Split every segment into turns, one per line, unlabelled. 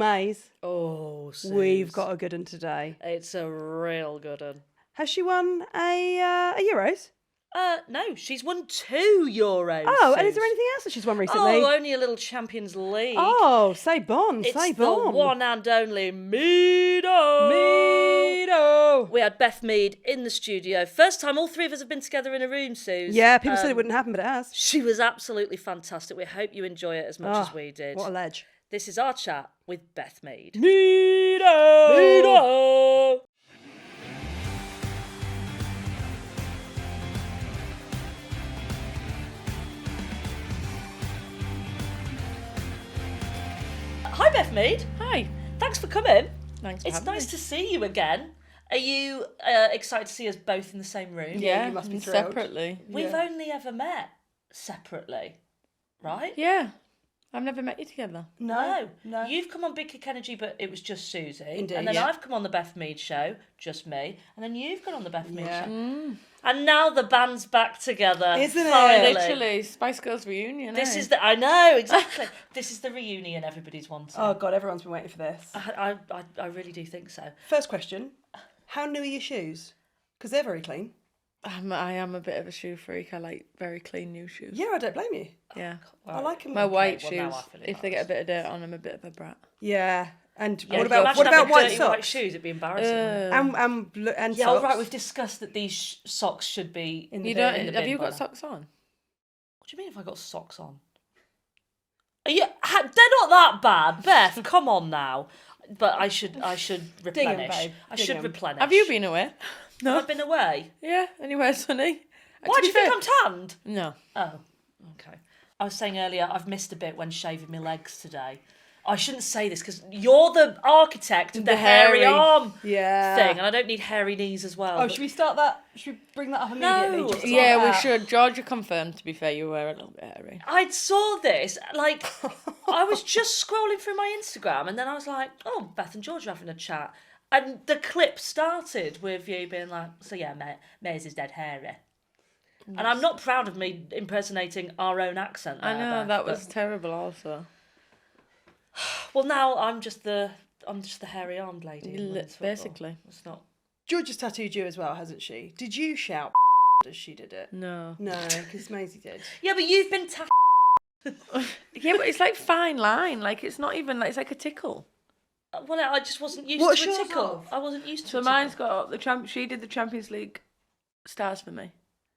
Maze.
Oh, Suze.
We've got a good one today.
It's a real good one.
Has she won a Euros?
No, she's won 2 Euros.
Oh, and is
Suze.
there anything else that she's won recently?
Oh, only a little Champions League.
Oh, say bon,
it's
say
the
bon.
one and only Meado.
Meado.
We had Beth Mead in the studio. First time all 3 of us have been together in a room, Suze.
Yeah, people said it wouldn't happen, but it has.
She was absolutely fantastic. We hope you enjoy it as much as we did.
What a ledge.
This is our chat with Beth Mead.
Meado.
Meado. Hi, Beth Mead.
Hi.
Thanks for coming.
Thanks for
It's
having
nice
me.
to see you again. Are you excited to see us both in the same room?
Yeah,
you must be thrilled.
separately.
We've only ever met separately, right?
Yeah. I've never met you together.
No.
You've come on Big Kick Energy, but it was just Suzi.
Indeed,
and then
yeah.
I've come on the Beth Mead show, just me. And then you've gone on the Beth Mead
Yeah.
show. And now the band's back together.
Isn't it?
Finally.
Literally, Spice Girls reunion.
This
eh?
is the. I know exactly. This is the reunion everybody's wanting.
Oh, God, everyone's been waiting for this.
I really do think so.
First question. How new are your shoes? Because they're very clean.
I am a bit of a shoe freak. I like very clean new shoes.
Yeah, I don't blame you.
Yeah.
I like them.
My white
well, now
shoes,
I feel
if they get a bit of dirt on, I'm a bit of a brat.
Yeah. And
Yeah,
what
can you
about
imagine having
white
dirty
socks?
white shoes? It'd be embarrassing.
And
Yeah,
socks.
all right. We've discussed that these socks should be in the
You
bin,
don't?
in the
Have
bin
you
by
got
now.
socks on?
What do you mean if I got socks on? Are you? They're not that bad, Beth. Come on now. But I should replenish.
babe,
I
dig
should
'em.
replenish.
Have you been away? No.
I've been away.
Yeah. Anywhere sunny?
Why do you think I'm tanned?
No.
Oh, okay. I was saying earlier, I've missed a bit when shaving my legs today. I shouldn't say this because you're the architect of the hairy
hairy.
arm
Yeah.
thing, and I don't need hairy knees as well.
Oh,
but-
should we start that? Should we bring that up immediately?
No.
Just to
Yeah,
sort
we
that out?
should. Georgia confirmed, to be fair, you were a little bit hairy.
I saw this, like, I was just scrolling through my Instagram, and then I was like, oh, Beth and George are having a chat. And the clip started with you being like, so yeah, Maisie's dead hairy. And I'm not proud of me impersonating our own accent there,
I know,
Beth,
that
but-
was terrible also.
Well, now I'm just the hairy armed lady. in women's football.
Basically.
It's not...
Georgia's tattooed you as well, hasn't she? Did you shout as she did it?
No.
No, because Maisie did.
Yeah, but you've been
Yeah, but it's like fine line. Like, it's not even, like, it's like a tickle.
Well, I just wasn't used
What's
to a
yours
tickle.
of?
I wasn't used to
So
a tickle.
mine's got she did the Champions League stars for me.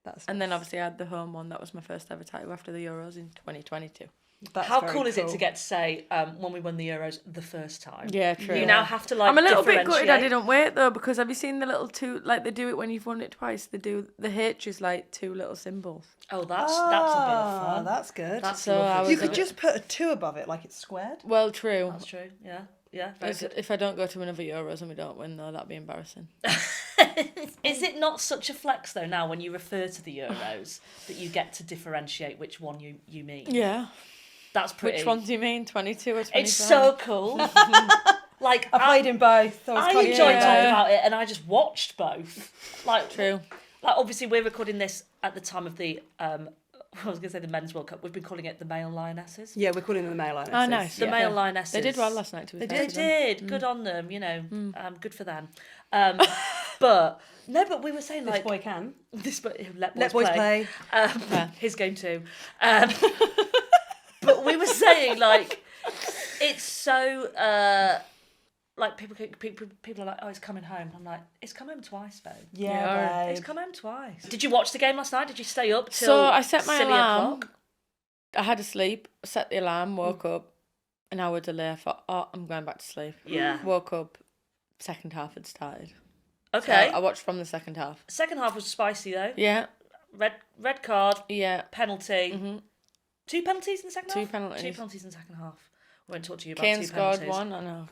That's
And then obviously I had the home one. That was my first ever tattoo after the Euros in 2022.
That's
How
very
cool is it to get to say when we won the Euros the first time?
Yeah, true.
You now have to like.
I'm a little bit gutted I
differentiate.
didn't wait though, because have you seen the little two, like they do it when you've won it twice, they do, the H is like 2 little symbols.
Oh, that's a bit of fun.
That's good.
That's
So I
lovely.
you
was
could
a bit-
just put a 2 above it, like it's squared.
Well, true.
That's true. Yeah. Yeah. Very
As-
good.
If I don't go to another Euros and we don't win though, that'd be embarrassing.
Is it not such a flex though now when you refer to the Euros that you get to differentiate which one you mean?
Yeah.
That's pretty.
Which one do you mean? 22 or 25?
It's so cool. Like
I played in both.
I
quite
enjoyed
good.
talking about it, and I just watched both. Like
True.
Like obviously we're recording this at the time of the I was going to say the Men's World Cup. We've been calling it the Male Lionesses.
Yeah, we're calling them the male Lionesses.
Oh, nice.
The Male Lionesses.
They did well last night. To be fair
They
to them.
did. Good on them. You know, good for them. But no, but we were saying
This
like
boy can.
this, but let
Let
boys
boys play.
His game too. But we were saying like it's so like people are like, oh, it's coming home. I'm like, it's come home twice, babe.
Yeah,
It's
babe.
come home twice. Did you watch the game last night? Did you stay up till
So I set my
silly
alarm.
o'clock?
I had to sleep, set the alarm, woke up, an hour delay. I thought, oh, I'm going back to sleep.
Yeah.
Woke up, second half had started.
Okay.
So I watched from the second half.
Second half was spicy though.
Yeah,
Red card,
yeah.
penalty.
Mhm.
2 penalties in the second
Two
half?
penalties.
2 penalties in the second half. I won't talk to you about
Kane
2
scored
penalties.
one. I know.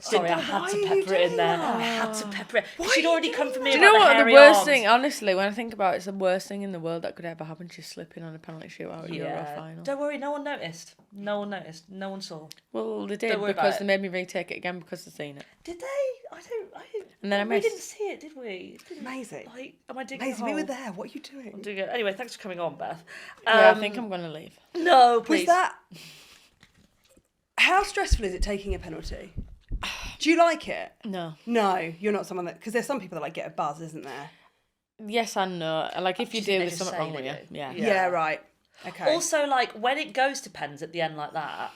Sorry, I
Why
had
are
to
you
pepper it in
doing
there.
that?
I had to pepper it. She'd already come for me
Do you know
about
what?
the
The
hairy
worst
arms.
thing, honestly, when I think about it, it's the worst thing in the world that could ever happen to you slipping on a penalty shootout at Euro
Yeah.
final.
Don't worry, no one noticed. No one noticed. No one saw.
Well, they did
Don't worry about
because
it.
they made me retake it again because they've seen it.
Did they? I don't.
And then I
we
missed.
didn't see it, did we?
Maisie.
Like, am I digging
Maisie,
a
we
hole?
were there. What are you doing?
I'm doing it. Anyway, thanks for coming on, Beth.
Yeah, I think I'm going to leave.
No,
Was
please.
that How stressful is it taking a penalty? Do you like it?
No.
No, you're not someone that... Because there's some people that like get a buzz, isn't there?
Yes and no. Like, if you
Do you
do,
think
there's
they just
something wrong
say
with you.
that
Yeah.
Yeah, right. Okay.
Also, like, when it goes to pens at the end like that,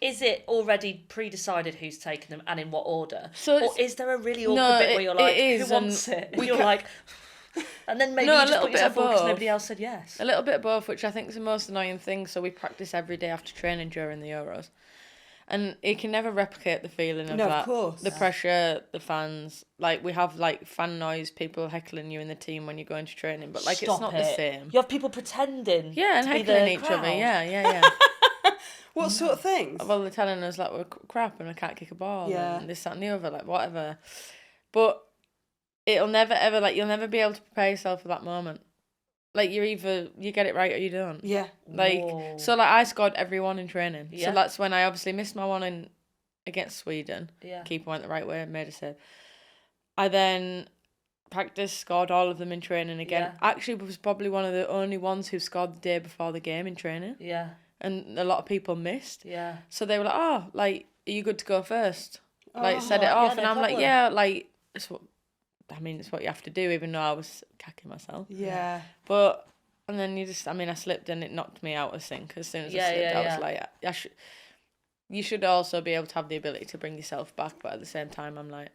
is it already pre-decided who's taking them and in what order?
So
or is there a really awkward bit where you're like,
it is,
who wants it? And
we
you're
ca-
like... And then maybe
No,
you
a
just
little
put
bit
yourself forward because
above.
nobody else said yes.
A little bit of both, which I think is the most annoying thing. So we practice every day after training during the Euros. And you can never replicate the feeling of
No, of
that.
course.
The pressure, the fans. Like, we have, like, fan noise, people heckling you in the team when you're going to training. But, like, it's
Stop
not
it.
the same.
You have people pretending
Yeah, and
to be
heckling
the
each
crowd.
other. Yeah.
What sort of things?
Well, they're telling us, like, we're crap and I can't kick a ball.
Yeah.
And this, that and the other, like, whatever. But it'll never, ever, like, you'll never be able to prepare yourself for that moment. Like, you get it right or you don't.
Yeah.
Like,
Whoa.
so, like, I scored every one in training.
Yeah.
So that's when I obviously missed my one against Sweden.
Yeah.
Keeper went the right way, made a save. I then practiced, scored all of them in training again.
Yeah.
Actually, was probably one of the only ones who scored the day before the game in training.
Yeah.
And a lot of people missed.
Yeah.
So they were like, oh, like, are you good to go first? Like, set it
yeah,
off.
no
And I'm like,
problem.
yeah, like, it's what you have to do, even though I was cacking myself.
Yeah.
But, and then I slipped and it knocked me out of sync. As soon as I slipped, I was like, you should also be able to have the ability to bring yourself back. But at the same time, I'm like,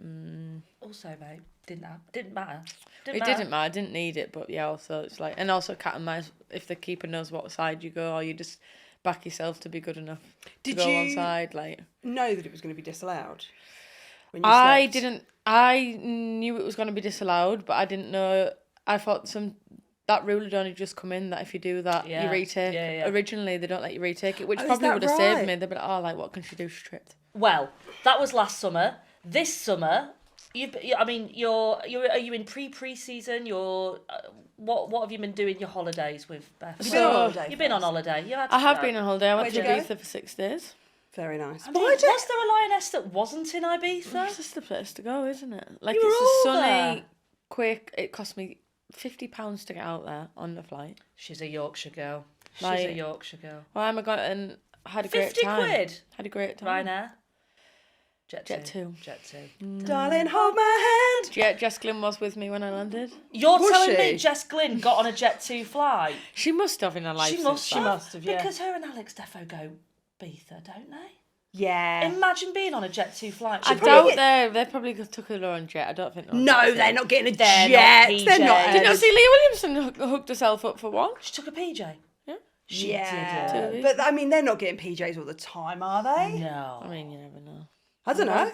Also, mate, didn't matter.
It didn't matter. I didn't need it. But yeah, also, it's like, and also cat and mouse, if the keeper knows what side you go, or you just back yourself to be good enough
Did
to go one
you
side. Like,
know that it was going to be disallowed? When you
I
slept?
didn't. I knew it was going to be disallowed, but I didn't know. I thought that rule had only just come in that if you do that,
Yeah.
you retake.
Yeah.
Originally, they don't let you retake it, which
Oh, is
probably
that
would have saved
right?
me. They'd be like, oh, like, what can she do? She's tripped.
Well, that was last summer. This summer, are you in pre-season? What have you been doing your holidays with, Beth?
Have you been on holiday
You've been on
first?
holiday. You had
I have
to
been on holiday. I went
Where'd
to
you go?
Ibiza for 6 days.
Very nice.
I mean, was there a lioness that wasn't in Ibiza?
It's just the place to go, isn't it? Like,
You were
it's a
all
sunny,
there.
quick. It cost me £50 to get out there on the flight.
She's a Yorkshire girl. She's
Like-
a Yorkshire girl.
Well, I'm going and had a great
50
time.
quid.
Had a great time.
Ryanair. Jet
Jet
2.
2.
Jet 2.
Darling, hold my hand.
Yeah, Jess Glynn was with me when I landed.
You're
Was
telling
she?
me Jess Glynn got on a Jet 2 flight?
She must have in her life.
She must
have, yeah.
Because her and Alex Defo go Ibiza, don't they?
Yeah.
Imagine being on a Jet 2 flight.
I
probably
doubt they probably took her own jet. I don't think.
No, they're not getting a
They're
jet.
not
They're not.
PJs.
Did you not see Leah Williamson hooked herself up for one?
She took a PJ.
Yeah.
She
Yeah,
did.
but I mean, they're not getting PJs all the time, are they?
No.
I mean, you never know.
I don't know.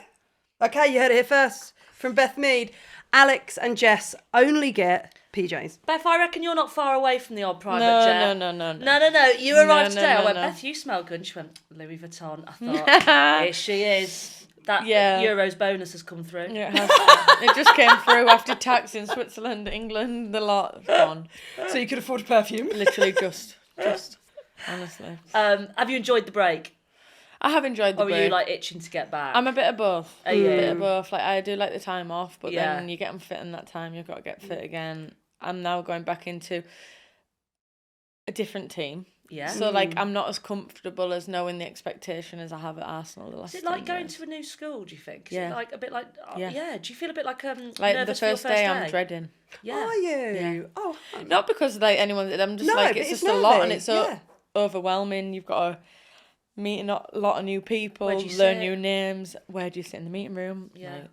Okay, you heard it here first from Beth Mead. Alex and Jess only get PJs.
Beth, I reckon you're not far away from the odd private
No,
jet.
no.
You arrived
No,
today.
no,
I went,
no.
Beth, you smell good. And she went, Louis Vuitton. I thought, here she is. That
Yeah.
Euros bonus has come through.
Yeah, it has. It just came through after tax in Switzerland, England, the lot gone.
So you could afford a perfume.
Literally just, honestly.
Have you enjoyed the break?
I have enjoyed the
Or were
break.
you like itching to get back?
I'm a bit of both.
Are you?
A bit of both. Like, I do like the time off, but
Yeah.
then you get them fit in that time. You've got to get fit again. I'm now going back into a different team.
Yeah.
So, like, I'm not as comfortable as knowing the expectation as I have at Arsenal the last
Is it like
10
going
years.
to a new school, do you think? Is
Yeah.
it like a bit like,
Yeah.
do you feel a bit like
Like, the
nervous for your
first day, I'm dreading.
Yeah.
Are you?
Yeah.
Oh,
Not because, like, anyone... I'm just,
No,
like,
but
it's
it's
just a lot, and
nervy,
it's so
yeah.
overwhelming. You've got to meet a lot of new people,
Where do you
learn
sit?
new names. Where do you sit in the meeting room?
Yeah.
Like,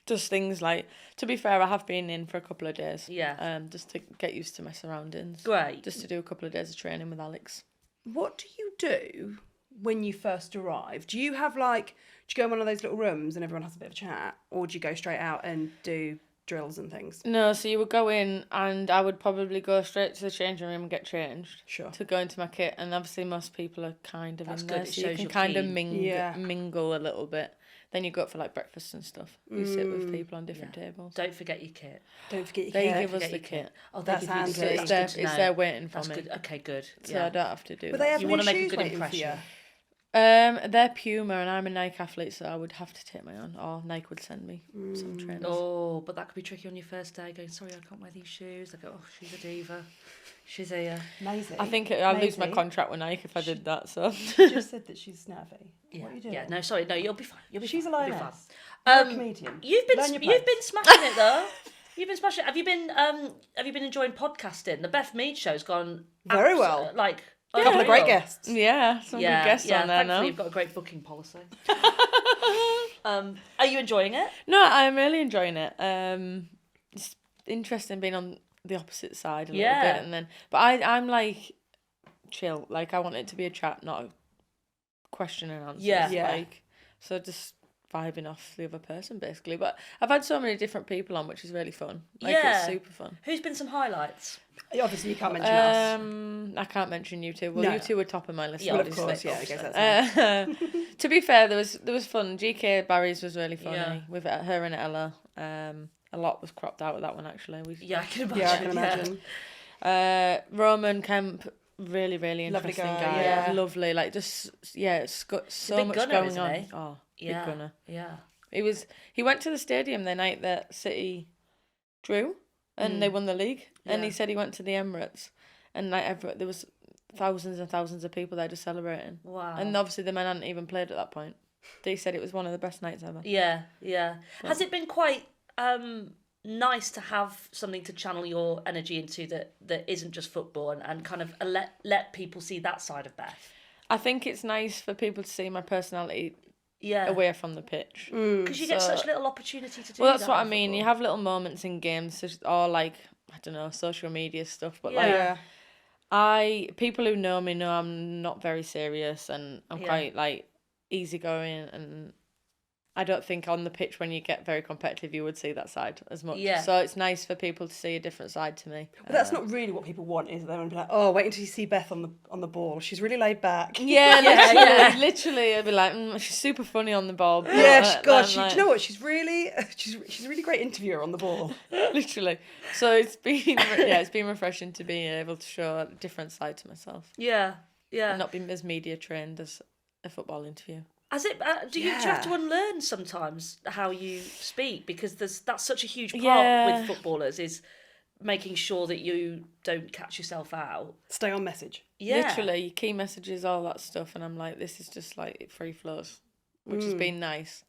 just things like... To be fair, I have been in for a couple of days.
Yeah.
Just to get used to my surroundings.
Great.
Just to do a couple of days of training with Alex.
what do you do when you first arrive? Do you have like, do you go in one of those little rooms and everyone has a bit of a chat, or do you go straight out and do drills and things?
No, so you would go in and I would probably go straight to the changing room and get changed.
Sure.
To go into my kit, and obviously most people are kind of
That's
in
good,
there,
it
so you
shows
can
you're
kind of
keen.
mingle a little bit. Then you go up for like breakfast and stuff. You sit with people on different tables.
Don't forget your kit.
Don't forget your
They
kit.
give us
Forget
the
your
kit.
Oh, they
That's
give you the
handy.
kit.
So
It's
That's
there,
good to
it's
know.
there waiting for
That's
me.
good. Okay, good.
So
Yeah.
I don't have to do
But they
that.
have
You
new
wanna make a
shoes
good
waiting for
impression.
you.
They're Puma and I'm a Nike athlete, so I would have to take my own, or Nike would send me some trainers.
Oh, but that could be tricky on your first day. Going, sorry, I can't wear these shoes. I go, oh, she's a diva. She's a
Maisie.
I think I'd lose my
Maisie.
contract with Nike if I did that. So
She just said that she's nervy.
yeah.
What are you doing?
Yeah, no, sorry, no, you'll be fine.
She's
fine.
a
You'll be
lioness.
fine.
You're a comedian.
You've
Learn your
been
place.
smashing it though. You've been smashing it. Have you been enjoying podcasting? The Beth Mead show's gone
Very well.
Like
A couple of great
unreal.
guests.
yeah, some good guests on there
thankfully
now.
you've got a great booking policy. Are you enjoying it?
No, I'm really enjoying it. It's interesting being on the opposite side a little bit, and then I'm like chill. Like I want it to be a chat, not a question and answers.
Yeah.
Like so, just vibing off the other person basically. But I've had so many different people on, which is really fun. Like it's super fun.
Who's been some highlights?
Obviously, you can't mention us.
I can't mention you two. Well,
No.
you two were top of my list.
Yeah,
Well,
obviously.
of course, yeah, I guess that's
To be fair, there was fun. GK Barry's was really funny
Yeah.
with her and Ella. A lot was cropped out of that one actually.
Yeah, I can imagine.
Yeah, I can imagine.
Roman Kemp, really
Lovely
interesting
guy,
guy.
yeah.
Lovely, like just it's got so
big
much
gunner,
going
isn't
on.
he?
Oh,
Yeah.
big gunner.
Yeah.
He went to the stadium the night that City drew and they won the league, and
Yeah.
he said he went to the Emirates, and like there was thousands and thousands of people there just celebrating.
Wow.
And obviously the men hadn't even played at that point. They said it was one of the best nights ever.
Yeah. Has it been quite nice to have something to channel your energy into that isn't just football and kind of let people see that side of Beth?
I think it's nice for people to see my personality
Yeah.
away from the pitch.
Because you get
So-
such little opportunity to do
Well, that's
that
what I
in
mean.
football.
You have little moments in games, or like, I don't know, social media stuff. But
Yeah.
like, people who know me know I'm not very serious, and I'm
Yeah.
quite like easygoing, and I don't think on the pitch when you get very competitive you would see that side as much.
Yeah.
So it's nice for people to see a different side to me.
But that's not really what people want, is it? They want to be like, oh, wait until you see Beth on the ball. She's really laid back.
Yeah,
Yeah,
literally, it'd be like, she's super funny on the ball. But,
Yeah,
I'm
do you
like-
know what? She's a really great interviewer on the ball.
literally. So it's been refreshing to be able to show a different side to myself
Yeah.
and not be as media trained as a football interview.
Has it? Do you have to unlearn sometimes how you speak, because that's such a huge part
Yeah.
with footballers, is making sure that you don't catch yourself out.
Stay on message.
Yeah.
Literally, key messages, all that stuff, and I'm like, this is just like it free flows, which has been nice.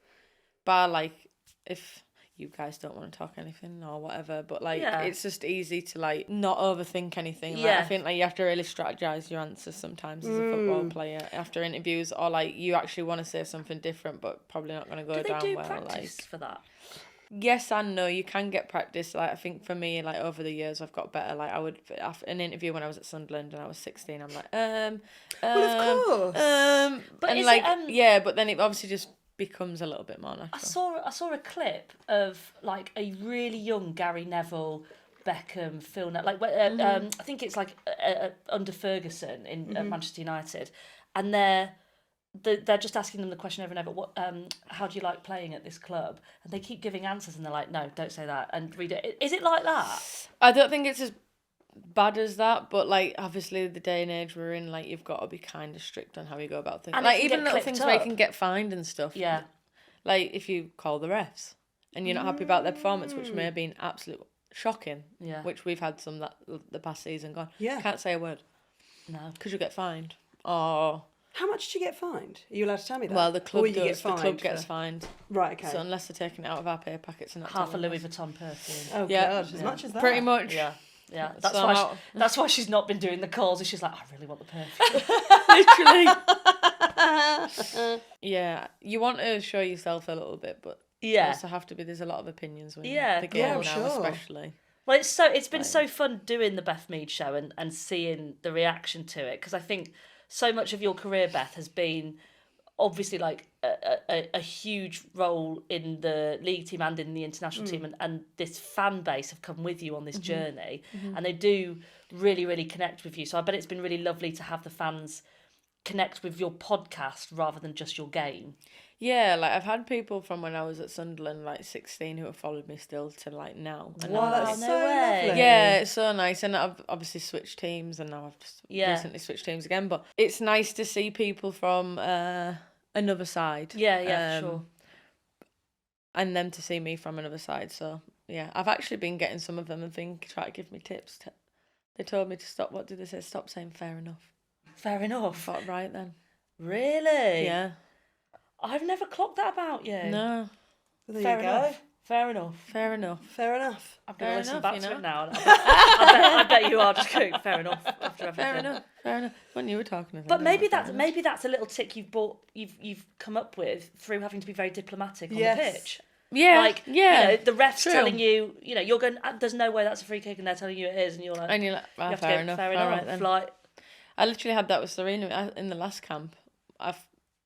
But like, if you guys don't want to talk anything or whatever, but like,
Yeah.
it's just easy to like not overthink anything. Like,
Yeah.
I think like you have to really strategize your answers sometimes as a football player after interviews, or like you actually want to say something different, but probably not going to go
Do they
down
do
well.
practice
Like,
for that?
yes and no, you can get practice. Like I think for me, like over the years, I've got better. Like I would after an interview when I was at Sunderland and I was 16, I'm like,
Well, of course.
But
and
is
like
it,
yeah, but then it obviously just becomes a little bit more natural.
I saw a clip of like a really young Gary Neville, Beckham, Phil Neville, like I think it's like under Ferguson in at Manchester United, and they're just asking them the question over and over, what how do you like playing at this club? And they keep giving answers, and they're like, no, don't say that, and read it. Is it like that?
I don't think it's as bad as that, but like obviously the day and age we're in, like you've got to be kind of strict on how you go about things.
And it
Like
can
even
get
little
clipped
things where you
up.
can get fined and stuff.
Yeah.
Like if you call the refs and you're not happy about their performance, which may have been absolutely shocking.
Yeah.
Which we've had some that the past season gone.
Yeah.
Can't say a word
No.
because you'll get fined. Oh.
How much did you get fined? Are you allowed to tell me that?
Well, the club
Or you get
does. The club
fined
gets
for-
fined.
Right, okay.
So unless they're taking it out of our pay packets and not
Half a
telling
Louis
us.
Vuitton perfume.
Oh,
Yeah.
God, as much as that.
Pretty much.
Yeah. Yeah, that's
So
why
I'm out.
that's why she's not been doing the calls. And she's like, I really want the perfume.
Literally. Yeah, you want to show yourself a little bit, but you
Yeah.
also have to be. There's a lot of opinions when
Yeah,
the game
yeah,
now,
sure.
especially.
Well, it's been so fun doing the Beth Mead show and seeing the reaction to it, because I think so much of your career, Beth, has been obviously like a huge role in the league team and in the international team, and this fan base have come with you on this journey, and they do really, really connect with you. So I bet it's been really lovely to have the fans connect with your podcast rather than just your game.
Yeah, like I've had people from when I was at Sunderland, like 16, who have followed me still to like now. And
Wow,
I'm
that's
no
so
way.
lovely.
yeah, it's so nice, and I've obviously switched teams, and now I've just
Yeah.
recently switched teams again. But it's nice to see people from another side.
Yeah, for sure.
And them to see me from another side. So yeah, I've actually been getting some of them and try to give me tips. They told me to stop. What did they say? Stop saying fair enough.
Fair
I
enough.
thought, right then.
Really?
Yeah.
I've never clocked that about you.
No.
There
Fair
you go.
enough. Fair enough.
Fair enough.
Fair enough.
I'm going to
Fair
listen
enough,
back
you
to
know.
it now. I bet you are just going, fair enough after everything.
Fair enough. Fair enough. When you were talking.
But maybe that's a little tick you've come up with through having to be very diplomatic on the pitch.
Yeah.
Like,
yeah.
you know, the ref's
True.
telling you, you know, you're going, there's no way that's a free kick, and they're telling you it is, and you're like,
And you're like,
you have to
fair
go,
enough.
fair
All
enough.
right then.
Like,
I literally had that with Serena in the last camp.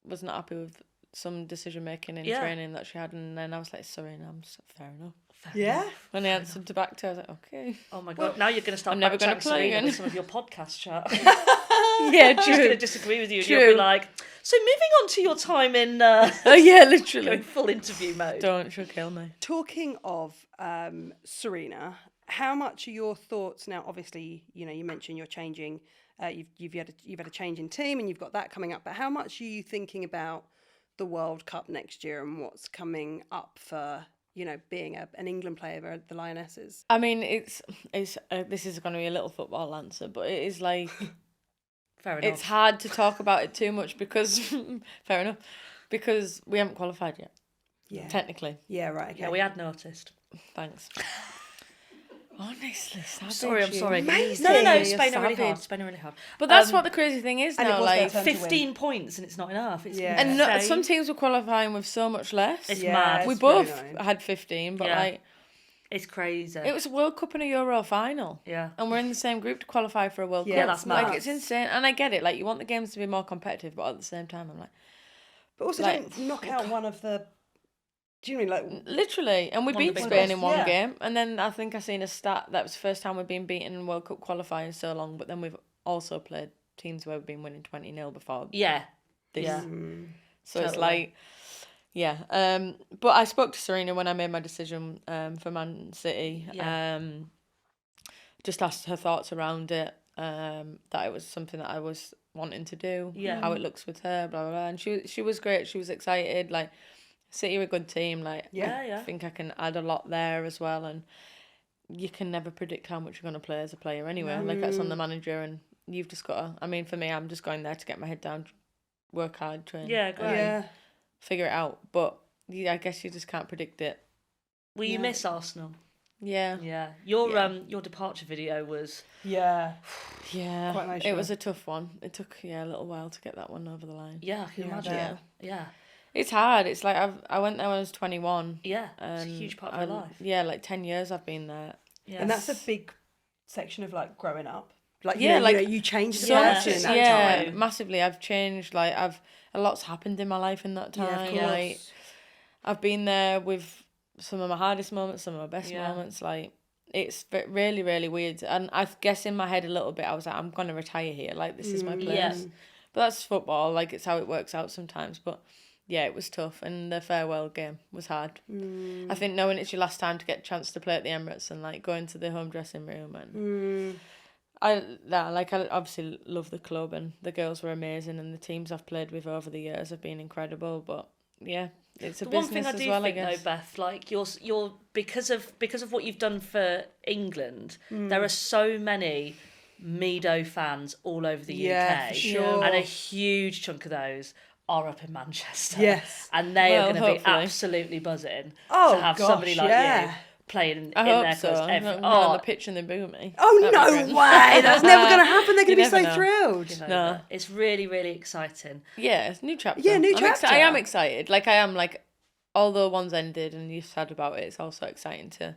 Was not happy with some decision making in training that she had, and then I was like, Serena, I'm so, fair enough.
Yeah.
When they answered to back to, I was like, okay.
oh my god, now you're going to start
I'm never gonna
backtracking
play
Serena
again.
with some of your podcast chat.
Yeah,
She's going to
true.
disagree with you, and
True.
you'll be like, so moving on to your time in
Oh yeah, literally.
going full interview mode.
Don't, she'll kill me.
Talking of Serena, how much are your thoughts now? Obviously, you know, you mentioned you're changing. You've had a change in team, and you've got that coming up. But how much are you thinking about the World Cup next year and what's coming up for, you know, being an England player at the Lionesses?
I mean, it's this is going to be a little football answer, but it is like
Fair enough.
it's hard to talk about it too much because fair enough, because we haven't qualified yet.
Yeah.
Technically.
Yeah. Right. Okay.
Yeah, we had noticed.
Thanks. Honestly,
I'm sorry.
Amazing.
No.
You're
Spain are really hard.
savage.
Spain are really hard.
But that's what the crazy thing is
and it
now.
was
Like,
their turn to win.
15 points and it's not enough. It's
Yeah.
and
insane.
some teams were qualifying with so much less.
It's
Yeah,
mad.
We
it's
both
very annoying.
had 15, but
Yeah.
like
It's crazy.
it was a World Cup and a Euro final.
Yeah.
And we're in the same group to qualify for a World
Yeah,
Cup.
that's
like
mad.
it's insane. And I get it. Like you want the games to be more competitive, but at the same time I'm like,
But also,
like,
don't knock out one of the. Do you mean like?
literally. And we
One of
beat
the big
Spain
ones.
in one
Yeah.
game. And then I think I seen a stat that was the first time we've been beaten in World Cup qualifying so long, but then we've also played teams where we've been winning 20-0 before
Yeah.
this.
Yeah.
So it's
Totally.
like, yeah. But I spoke to Serena when I made my decision for Man City.
Yeah.
Just asked her thoughts around it. That it was something that I was wanting to do.
Yeah.
How it looks with her, blah blah blah. And she was great. She was excited. Like City are a good team. Like
Yeah.
I think I can add a lot there as well. And you can never predict how much you're going to play as a player anyway. Like that's on the manager, and you've just got to. I mean, for me, I'm just going there to get my head down, work hard, train.
Yeah, great.
Yeah.
Figure it out. But yeah, I guess you just can't predict it.
Will you
Yeah.
miss Arsenal?
Yeah.
Yeah.
Yeah.
Your departure video was
Yeah.
Yeah.
Quite emotional.
It was a tough one. It took a little while to get that one over the line.
I can
Yeah,
imagine.
yeah.
Yeah.
It's hard. It's like I went there when I was 21.
Yeah. It's a
And
huge part of my life.
Yeah, like 10 years I've been there.
Yeah.
And that's a big section of like growing up. Like
Yeah, like,
you changed
So
the
Yeah.
much,
person in that
yeah,
time.
massively. I've changed. Like a lot's happened in my life in that time.
Yeah, of
Like
course.
I've been there with some of my hardest moments, some of my best
Yeah.
moments. Like it's really, really weird. And I guess in my head a little bit, I was like, I'm gonna retire here. Like this is my place.
Yeah.
But that's football. Like it's how it works out sometimes. But yeah, it was tough, and the farewell game was hard. I think knowing it's your last time to get a chance to play at the Emirates and like going to the home dressing room and. I obviously love the club, and the girls were amazing, and the teams I've played with over the years have been incredible. But yeah, it's a
The one
business
thing I
as
do
well,
think
I guess.
though, Beth, like you're because of what you've done for England, there are so many Meadow fans all over the
Yeah,
UK,
for sure.
and a huge chunk of those are up in Manchester.
Yes.
and they
Well,
are going to be
hopefully.
absolutely buzzing
Oh,
to have
gosh,
somebody like
yeah.
you playing in
I
their
hope
clothes.
so. I'm not on the pitch and they boo me.
Oh,
That'd
no
be great.
way. That's never going to happen. They're going to
You
be so
never know.
thrilled.
you know,
No.
but it's really, really exciting.
Yeah, it's a new chapter.
Yeah, new
I
chapter.
am excited. Like I am like, although one's ended and you're sad about it, it's also exciting to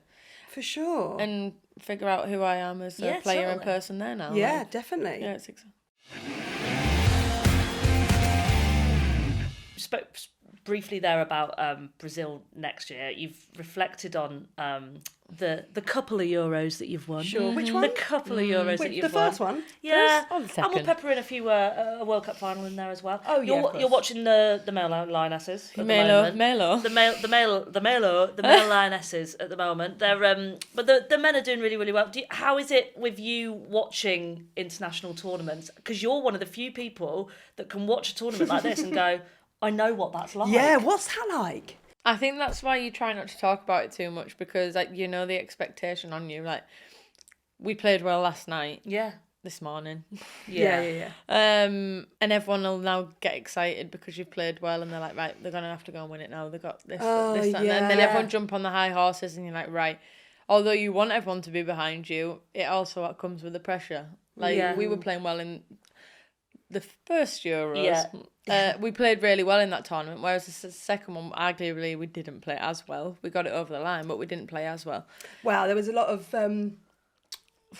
For sure.
and figure out who I am as a
Yeah,
player and
totally.
person there now.
yeah,
Like,
definitely.
yeah, it's exciting.
Spoke briefly there about Brazil next year. You've reflected on the couple of Euros that you've won.
Sure. Which
The
one?
couple of Euros that
Wait,
you've
the
won.
first one?
Yeah,
Or the
and we'll
second.
pepper in a few a World Cup final in there as well.
Oh, yeah, of course.
you're watching the male Lionesses at the
Melo.
moment. The male Lionesses at the moment. They're but the men are doing really, really well. How is it with you watching international tournaments? Because you're one of the few people that can watch a tournament like this and go, I know what that's like.
Yeah, what's that like?
I think that's why you try not to talk about it too much, because like you know the expectation on you. Like we played well last night,
Yeah.
this morning.
Yeah.
And everyone will now get excited because you've played well, and they're like, right, they're gonna have to go and win it now. They got this, that, and then everyone jump on the high horses, and you're like, right. Although you want everyone to be behind you, it also comes with the pressure. Like we were playing well in the first Euros. We played really well in that tournament, whereas the second one, arguably, we didn't play as well. We got it over the line, but we didn't play as well.
Wow, there was a lot of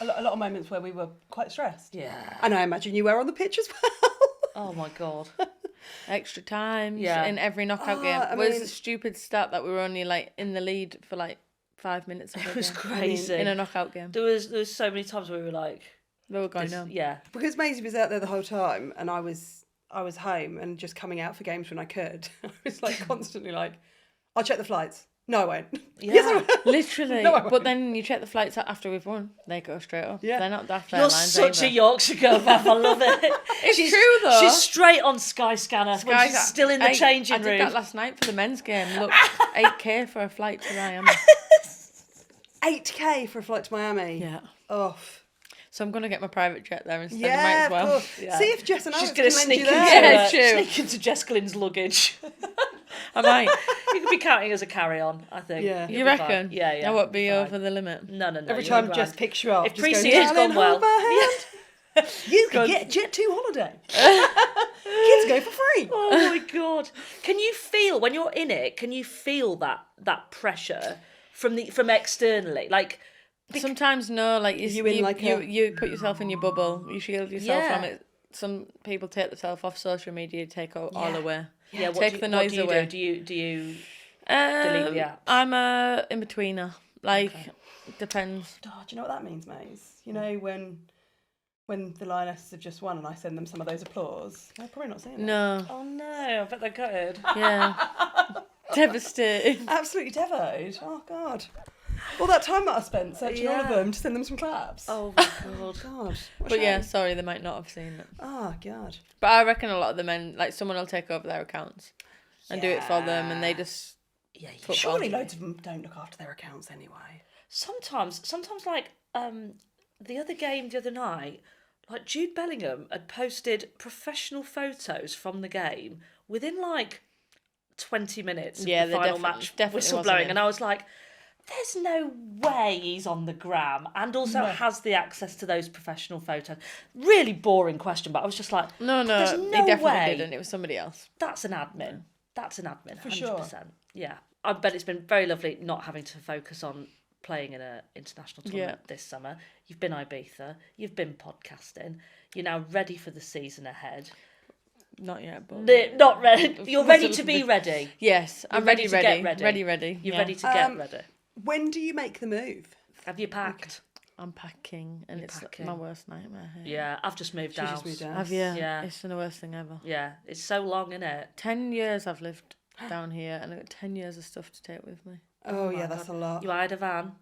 a lot of moments where we were quite stressed.
Yeah.
And I imagine you were on the pitch as well.
Oh my God.
Extra times in every knockout game. It was a stupid stat that we were only like in the lead for like 5 minutes.
It was crazy.
In a knockout game.
There was so many times where we were like...
We were going home.
Yeah.
Because Maisie was out there the whole time, and I was home and just coming out for games when I could. I was like constantly like, I'll check the flights. No, I won't.
Yeah.
Yes, I will.
Literally.
No, I won't.
But then you check the flights after we've won. They go straight up.
Yeah.
They're not daft
You're
airlines
such
either.
a Yorkshire girl, Beth. I love it.
It's true though.
She's straight on Skyscanner when she's still in the changing room.
I did that last night for the men's game. Look, 8k for a flight to Miami.
8k for a flight to Miami.
Yeah.
Oh.
So I'm going to get my private jet there instead.
Yeah,
Might as well.
of course.
Yeah.
See if Jess and
She's
Alex
going to
can lend
sneak
you
into,
there.
Yeah, true.
sneak into Jess Glyn's luggage.
I might.
You could be counting as a carry-on, I think.
Yeah.
You'll
You
be
reckon?
fine. Yeah.
I won't be
fine.
over the limit.
No.
Every
you'll
time
be
Jess
grand.
picks you up,
If
just go,
pre-season's
"Darling,
gone well."
hold my hand. You could get Jet 2 holiday. Kids go for free.
Oh my God. Can you feel, when you're in it, can you feel that pressure from externally? Like...
Sometimes no, like you put yourself in your bubble, you shield yourself from it. Some people take themselves off social media, take all away.
Yeah,
take the noise away.
Do you delete the apps?
I'm a in-betweener. Like, depends.
Oh, do you know what that means, Maze? You know when the Lionesses have just won and I send them some of those applause, they're probably not seeing it.
No.
Oh no, I bet they're gutted.
Yeah. Devastated.
Absolutely devoted. Oh, God. All that time that I spent searching all of them to send them some claps.
Oh my God.
God.
But yeah, sorry, they might not have seen it.
Oh, God.
But I reckon a lot of the men, like someone will take over their accounts and do it for them, and they just football.
Surely loads of them don't look after their accounts anyway.
Sometimes like the other game the other night, like Jude Bellingham had posted professional photos from the game within like 20 minutes of the final match whistle blowing, and I was like, there's no way he's on the gram and also has the access to those professional photos. Really boring question, but I was just like,
No,
there's
he
no
definitely
way.
didn't. It was somebody else.
That's an admin. That's an admin,
For
100%.
sure.
Yeah. I bet it's been very lovely not having to focus on playing in an international tournament this summer. You've been Ibiza. You've been podcasting. You're now ready for the season ahead.
Not yet, but...
Not ready. You're ready to be ready.
Yes, I'm
ready
ready,
to get ready.
Ready.
You're
yeah.
ready to get ready.
When do you make the move?
Have you packed?
I'm packing, and it's
packing.
my worst nightmare.
Yeah, I've just moved
She
out.
just moved out.
Have you?
Yeah.
It's the worst thing ever.
Yeah, it's so long, isn't it?
10 years I've lived down here, and I've got 10 years of stuff to take with me.
Oh, yeah, that's a lot.
You hired a van?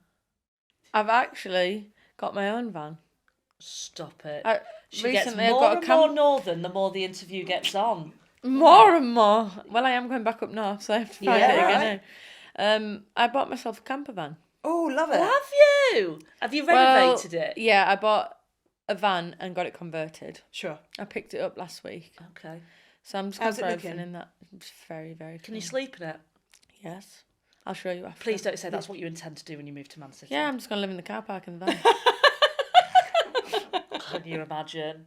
I've actually got my own van.
Stop it. She
Recently,
gets
I've
more
got
and
a
more northern the more the interview gets on.
More and more. Well, I am going back up north, so I have to find
Yeah,
it
right.
again now. I bought myself a camper van.
Oh, love it.
Have you? Have you renovated it?
Yeah, I bought a van and got it converted.
Sure.
I picked it up last week.
Okay.
So I'm just
How's
going
it
to throw everything
looking?
in that. It's very, very
Can you
cool.
sleep in it?
Yes. I'll show you after.
Please don't say that's what you intend to do when you move to Man City.
Yeah, I'm just going to live in the car park in the van.
Can you imagine?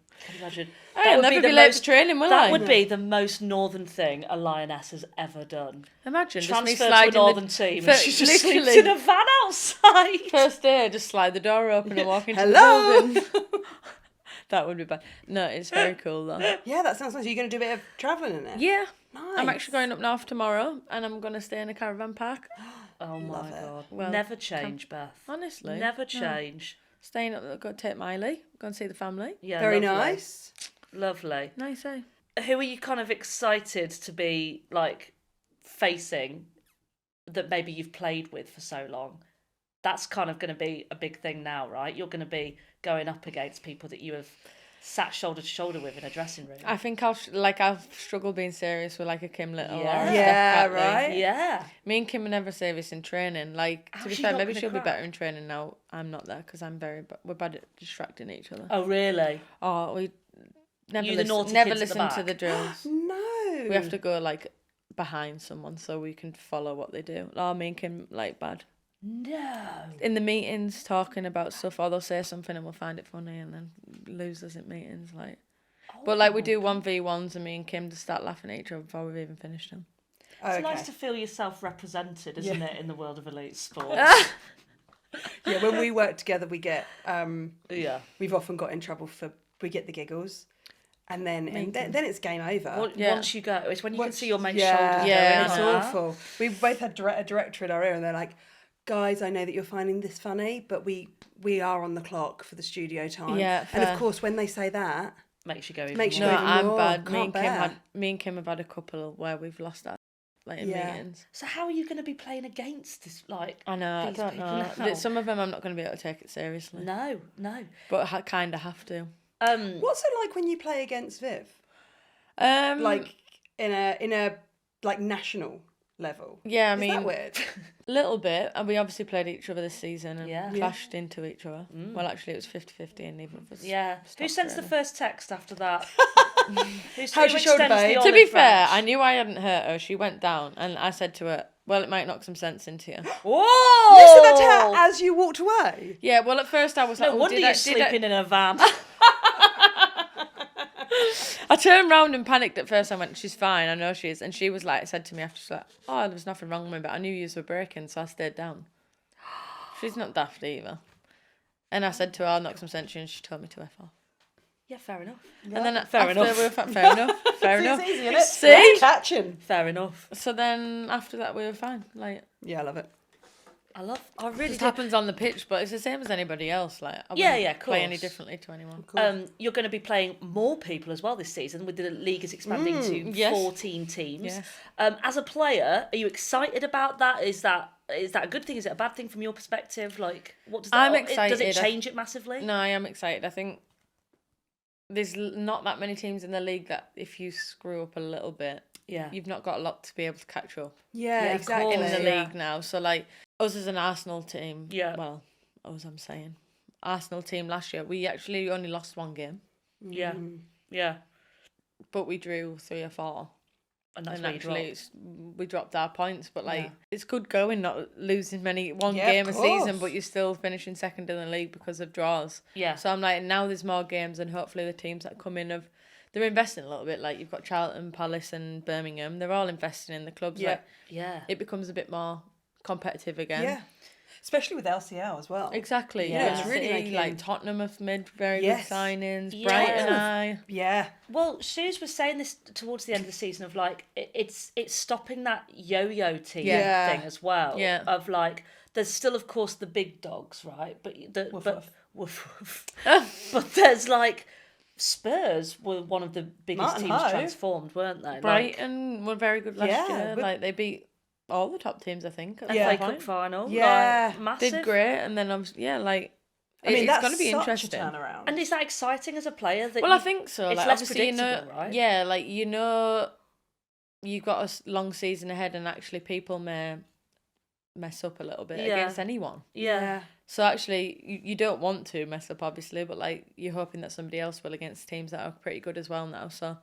I'll never be late for training, will I?
That would be the most northern thing a Lioness has ever done.
Imagine just me
Transfer to a
sliding
northern team and
Fir-
she just sleeps
literally.
in a van outside.
First day, I just slide the door open and walk into
Hello.
the building. That would be bad. No, it's very cool though.
Yeah, that sounds nice. Are you going to do a bit of travelling in it?
Yeah.
Nice.
I'm actually going up north tomorrow, and I'm going to stay in a caravan park.
Oh my
Love it.
God.
Well,
Never change, Beth.
Honestly.
Never
no.
change.
Staying up, go take Miley, go and see the family.
Yeah,
Very
lovely.
nice.
Lovely.
Nice, eh?
Who are you kind of excited to be like facing that maybe you've played with for so long? That's kind of going to be a big thing now, right? You're going to be going up against people that you have sat shoulder to shoulder with in a dressing room.
I think I've struggled being serious with like a Kim Little or a
Yeah,
Steph Catley.
right.
Yeah.
Me and Kim are never serious in training. Like, to
How's
be
she
fair,
not
maybe
gonna
she'll be
crack?
better in training now. I'm not there because we're bad at distracting each other.
Oh, really?
Oh, we never
You the naughty
never
kids at the
listen to
back?
the drills.
No.
We have to go like behind someone so we can follow what they do. Oh, me and Kim like bad.
No.
In the meetings talking about stuff, or they'll say something and we'll find it funny and then lose us at meetings. Like, but like we do 1v1s and me and Kim just start laughing at each other before we've even finished them.
It's
Okay.
nice to feel yourself represented, isn't it, in the world of elite sports?
Yeah, when we work together, we get
Yeah.
we've often got in trouble we get the giggles, and then then it's game over.
Once you go, it's when you can see your mate's
yeah,
shoulders
yeah,
it's
going up.
awful. We've both had a director in our ear, and they're like, "Guys, I know that you're finding this funny, but we are on the clock for the studio time."
Yeah,
and
fair.
of course, when they say that,
Makes you go even
Makes you
more.
No,
even
I'm
more.
bad.
Can't bear.
Me and Kim have had a couple where we've lost that, like in
Yeah.
meetings.
So how are you going to be playing against this? Like,
I know.
these
I don't
people
know.
now?
Some of them I'm not going to be able to take it seriously,
No.
but I kind of have to.
what's it like when you play against Viv? Like in a like national level?
Yeah, I
Is
mean,
that weird?
little bit, and we obviously played each other this season and
Yeah.
clashed into each other. Well, actually, it was 50-50, and even if it was
Yeah. Who
stopped
sends the
really.
first text after that?
How's your shoulder, babe?
To be fair, I knew I hadn't hurt her. She went down, and I said to her, "Well, it might knock some sense into you."
Whoa!
You said that to her as you walked away.
Yeah, well, at first I was like,
No
"Oh,
wonder
did
you're
I- did I-"
sleeping in a van.
I turned round and panicked at first. I went, "She's fine. I know she is." And she was like, said to me after, she's like, "Oh, there was nothing wrong with me, but I knew you were breaking, so I stayed down." She's not daft either. And I said to her, "I'll knock some sense in," and she told me to F off.
Yeah, fair enough.
And then
Fair
after
enough.
we were fair enough. Fair enough.
It's easy, isn't it?
See?
Catching.
Fair enough.
So then after that we were fine. Like,
Yeah, I love it.
I really
it
do.
happens on the pitch, but it's the same as anybody else. Like, I
Yeah,
wouldn't
yeah,
play any
course.
differently to anyone.
You're going to be playing more people as well this season, with the league is expanding to
yes.
14 teams.
Yes.
As a player, are you excited about that? Is that a good thing? Is it a bad thing from your perspective? Like, what does that?
I'm
Does it
excited.
change it massively?
No, I am excited. I think there's not that many teams in the league that if you screw up a little bit,
Yeah.
you've not got a lot to be able to catch up
Yeah,
Yeah, of
exactly.
in
course.
the
Yeah.
league now. So like us as an Arsenal team,
Yeah.
well, as I'm saying, Arsenal team last year, we actually only lost one game,
Yeah. Yeah.
but we drew 3 or 4.
And that's
And
where you
actually,
drop.
we dropped our points, but like
Yeah.
it's good going, not losing one
Yeah, of
game a season,
course.
but you're still finishing second in the league because of draws.
Yeah.
So I'm like, now there's more games, and hopefully the teams that come in they're investing a little bit. Like you've got Charlton, Palace, and Birmingham. They're all investing in the clubs.
Yeah.
Like
Yeah.
it becomes a bit more competitive again.
Yeah. Especially with LCL as well.
Exactly.
Yeah.
Yeah,
It's
really
City,
making-
like Tottenham have made very
Yes.
good signings.
Yeah.
Brighton,
Yeah.
Well, Suze was saying this towards the end of the season of like it's stopping that yo-yo team
Yeah.
thing as well.
Yeah.
Of like, there's still of course the big dogs, right? But
Woof,
but
woof.
woof, woof. But there's like Spurs were one of the biggest
Martin
teams
Hove.
transformed, weren't they? Like,
Brighton were very good last
Yeah,
year.
but-
Like they beat all the top teams, I think. At
Yeah.
one
FA Cup
point.
final.
Yeah.
Like, massive.
Did great, and then obviously, yeah, like
I mean,
it's
that's
going to be
such
interesting.
a turnaround.
And is that exciting as a player? That
Well, I think so.
It's
Like
less
obviously,
predictable, right?
Yeah, like you've got a long season ahead, and actually people may mess up a little bit
Yeah.
against anyone.
Yeah.
So actually, you don't want to mess up, obviously, but like you're hoping that somebody else will against teams that are pretty good as well now. So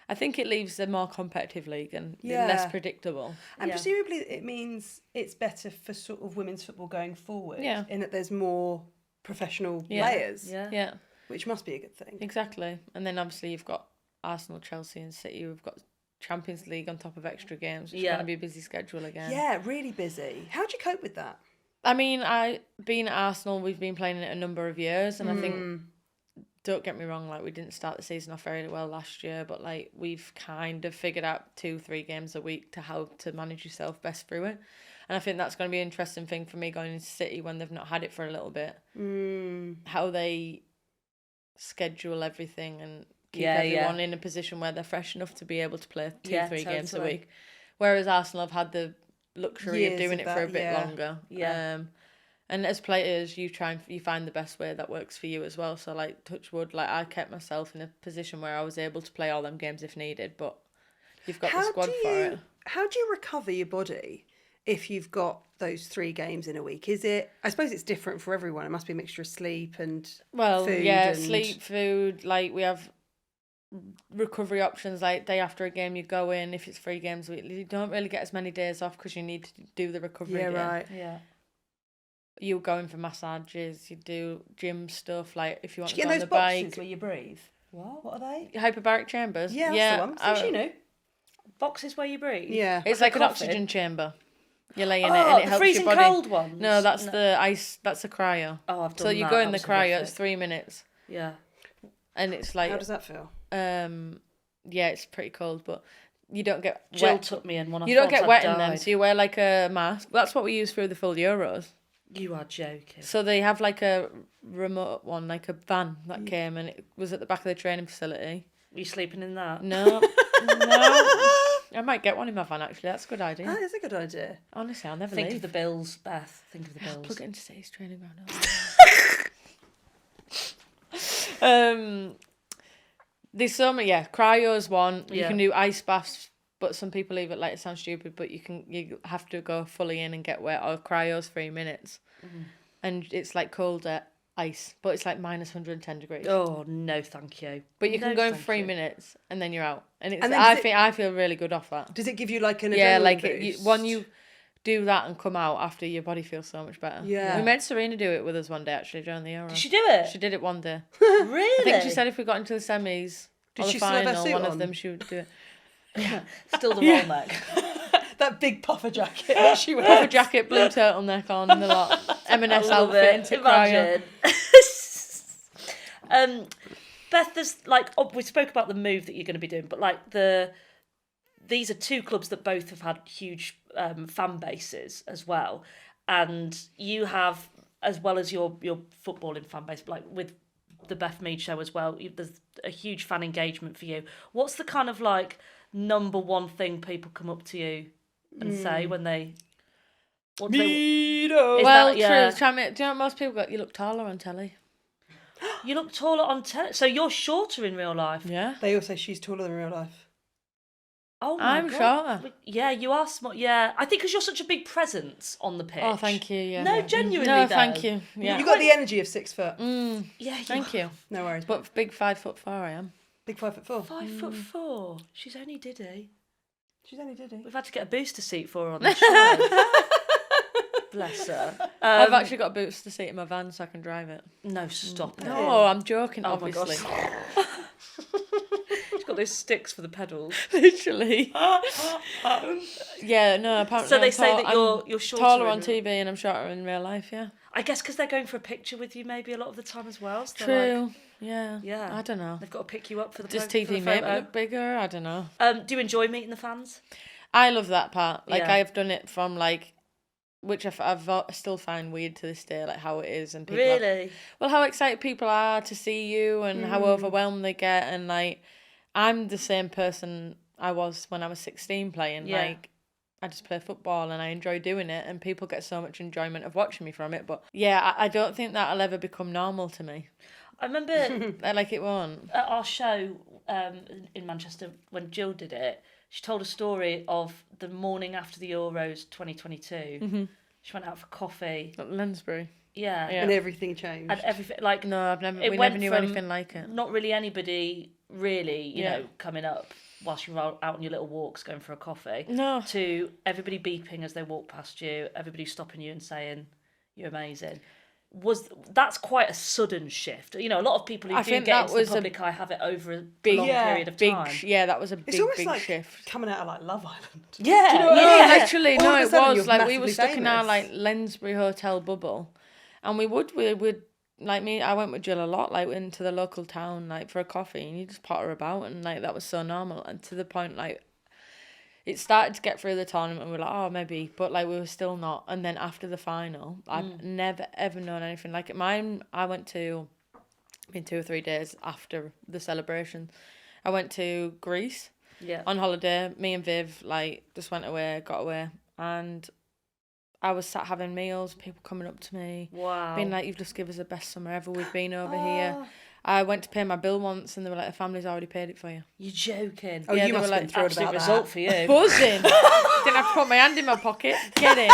I think it leaves a more competitive league and
Yeah.
less predictable.
And
Yeah.
presumably it means it's better for sort of women's football going forward.
Yeah.
In that there's more professional
Yeah.
players,
Yeah.
Yeah,
which must be a good thing.
exactly. And then obviously you've got Arsenal, Chelsea, and City. We've got Champions League on top of extra games. It's
Yeah.
going to be a busy schedule again.
Yeah, really busy. How do you cope with that?
I mean, being at Arsenal, we've been playing it a number of years, and I think, don't get me wrong, like we didn't start the season off very well last year, but like we've kind of figured out 2-3 games a week to how to manage yourself best through it, and I think that's going to be an interesting thing for me going into City when they've not had it for a little bit, how they schedule everything and keep everyone in a position where they're fresh enough to be able to play 2-3 games a
totally.
week, whereas Arsenal have had the luxury
Years
of doing
of
it for a
that,
bit
yeah.
longer.
Yeah.
And as players, you find the best way that works for you as well. So like touch wood, like I kept myself in a position where I was able to play all them games if needed, but you've got the squad for it.
How do you recover your body if you've got those 3 games in a week? Is it? I suppose it's different for everyone. It must be a mixture of sleep and food and...
sleep, food. Like we have recovery options. Like day after a game, you go in. If it's 3 games a week, you don't really get as many days off because you need to do the recovery.
Yeah,
game.
right.
Yeah.
You go in for massages. You do gym stuff. Like if you want
Do
to
you
go
get
on
those
the
boxes
bike.
where you breathe? What are they?
Hyperbaric chambers.
Yeah, that's the one. So she knew.
Boxes where you breathe.
Yeah.
It's like an
coffin?
oxygen chamber. You lay in it
Oh,
and it
the
helps
freezing
your body.
cold ones.
No, that's the ice. That's the cryo.
Oh, I've done
So you
that.
go in
That
the
was
cryo.
horrific.
It's 3 minutes,
Yeah.
and it's like
How does that feel?
yeah, it's pretty cold, but you don't get
Jill
wet.
took me in one.
You don't get wet in them, so you wear like a mask. That's what we use through the full Euros.
You are joking.
So they have like a remote one, like a van that came, and it was at the back of the training facility.
Were you sleeping in that?
No, no. I might get one in my van actually. That's a good idea.
That is a good idea.
Honestly, I'll never
Think
leave.
of the bills, Beth. Think of the bills.
Plug it into City's training ground. There's so many. Yeah, cryo's one. You can do ice baths, but some people leave it like it sounds stupid, but you have to go fully in and get wet. Or cryo's 3 minutes, and it's like cold ice, but it's like minus 110 degrees.
Oh no, thank you.
But you
No,
can go in
thank
3
you.
minutes and then you're out, and it's.
And then
I feel really good off that.
Does it give you like an
Yeah,
adrenaline
like
boost?
when you do that and come out after, your body feels so much better.
Yeah.
We made Serena do it with us one day actually during the Euro.
Did she do it?
She did it one day.
Really?
I think she said if we got into the semis
Did
or
she
the
still have her
final,
suit
one
on?
of them she would do it.
Still the roll neck.
That big puffer jacket that she wears.
Puffer jacket, blue turtleneck on, the lot. M&S outfit into cryo.
Imagine. Beth, there's like we spoke about the move that you're going to be doing, but like these are 2 clubs that both have had huge fan bases as well, and you have, as well as your footballing fan base, like with the Beth Mead show as well. There's a huge fan engagement for you. What's the kind of like number one thing people come up to you and say when they?
Meado.
Well,
that- yeah.
true. Do you know what most people go? You look taller on telly.
You look taller on telly, so you're shorter in real life.
Yeah.
They all say she's taller than real life.
Oh my
I'm
God.
shorter.
Yeah, you are smart. Yeah, I think because you're such a big presence on the pitch.
Oh, thank you. Yeah.
No, genuinely.
No,
though.
thank you. Yeah.
You got the energy of 6 foot.
Mm,
Yeah, you
thank you.
No worries.
But big 5'4" I am.
Big 5'4".
5'4". She's only Diddy.
She's only Diddy.
We've had to get a booster seat for her on the show. Bless her.
I've actually got a booster seat in my van so I can drive it.
No, stop it.
No, I'm joking.
Oh my God.
Obviously.
She's got those sticks for the pedals.
Literally. Yeah, no, apparently
So they
I'm
say that
I'm
you're shorter
taller
in
on
real-
TV and I'm shorter in real life, yeah.
I guess because they're going for a picture with you maybe a lot of the time as well. So
True.
like,
Yeah.
Yeah.
I don't know.
they've got to pick you up for the
Does
for the
TV make me
photo.
look bigger? I don't know.
Do you enjoy meeting the fans?
I love that part. Like,
Yeah.
I've done it from, like, which I've still find weird to this day, like, how it is. And people have-
Really?
well, how excited people are to see you and how overwhelmed they get. And, like, I'm the same person I was when I was 16 playing.
Yeah.
Like, I just play football and I enjoy doing it. And people get so much enjoyment of watching me from it. But, yeah, I don't think that'll ever become normal to me.
I remember
Like, it won't.
at our show in Manchester when Jill did it, she told a story of the morning after the Euros 2022.
Mm-hmm.
She went out for coffee.
At Lensbury.
Yeah.
Yeah.
And everything changed.
And everything, like,
No,
It
we
went
never knew
from
anything like it.
not really anybody really, you
Yeah.
know, coming up whilst you're out on your little walks going for a coffee,
No.
to everybody beeping as they walk past you, everybody stopping you and saying, you're amazing. That's quite a sudden shift. You know, a lot of people who
I
do
think
get
that
into
was
the
a
public eye have it over a
big-
long
Yeah,
period of
Big,
time.
yeah, that was a
It's
big,
almost
big
like
shift.
coming out of like Love Island.
Yeah,
Do you know what I
No,
mean?
yeah.
literally,
All
no,
of a
it
sudden
was
you're
like we were
massively
stuck in our
famous.
like Lensbury hotel bubble, and we would like me. I went with Jill a lot, like into the local town, like for a coffee, and you just potter about, and like that was so normal, and to the point like it started to get through the tournament, and we were like, oh maybe, but like we were still not. And then after the final, I've never ever known anything like it. Mine, I went to, in 2 or 3 days after the celebration, I went to Greece.
Yeah.
On holiday, me and Viv like just went away, got away, and I was sat having meals, people coming up to me,
Wow.
being like, "You've just given us the best summer ever. We've been over here." I went to pay my bill once, and they were like, "The family's already paid it for you."
You're joking.
Oh,
Yeah,
you
they
must
were
have been thrilled
Absolute
about
result
that.
for you.
Buzzing. Didn't have to put my hand in my pocket. Get in.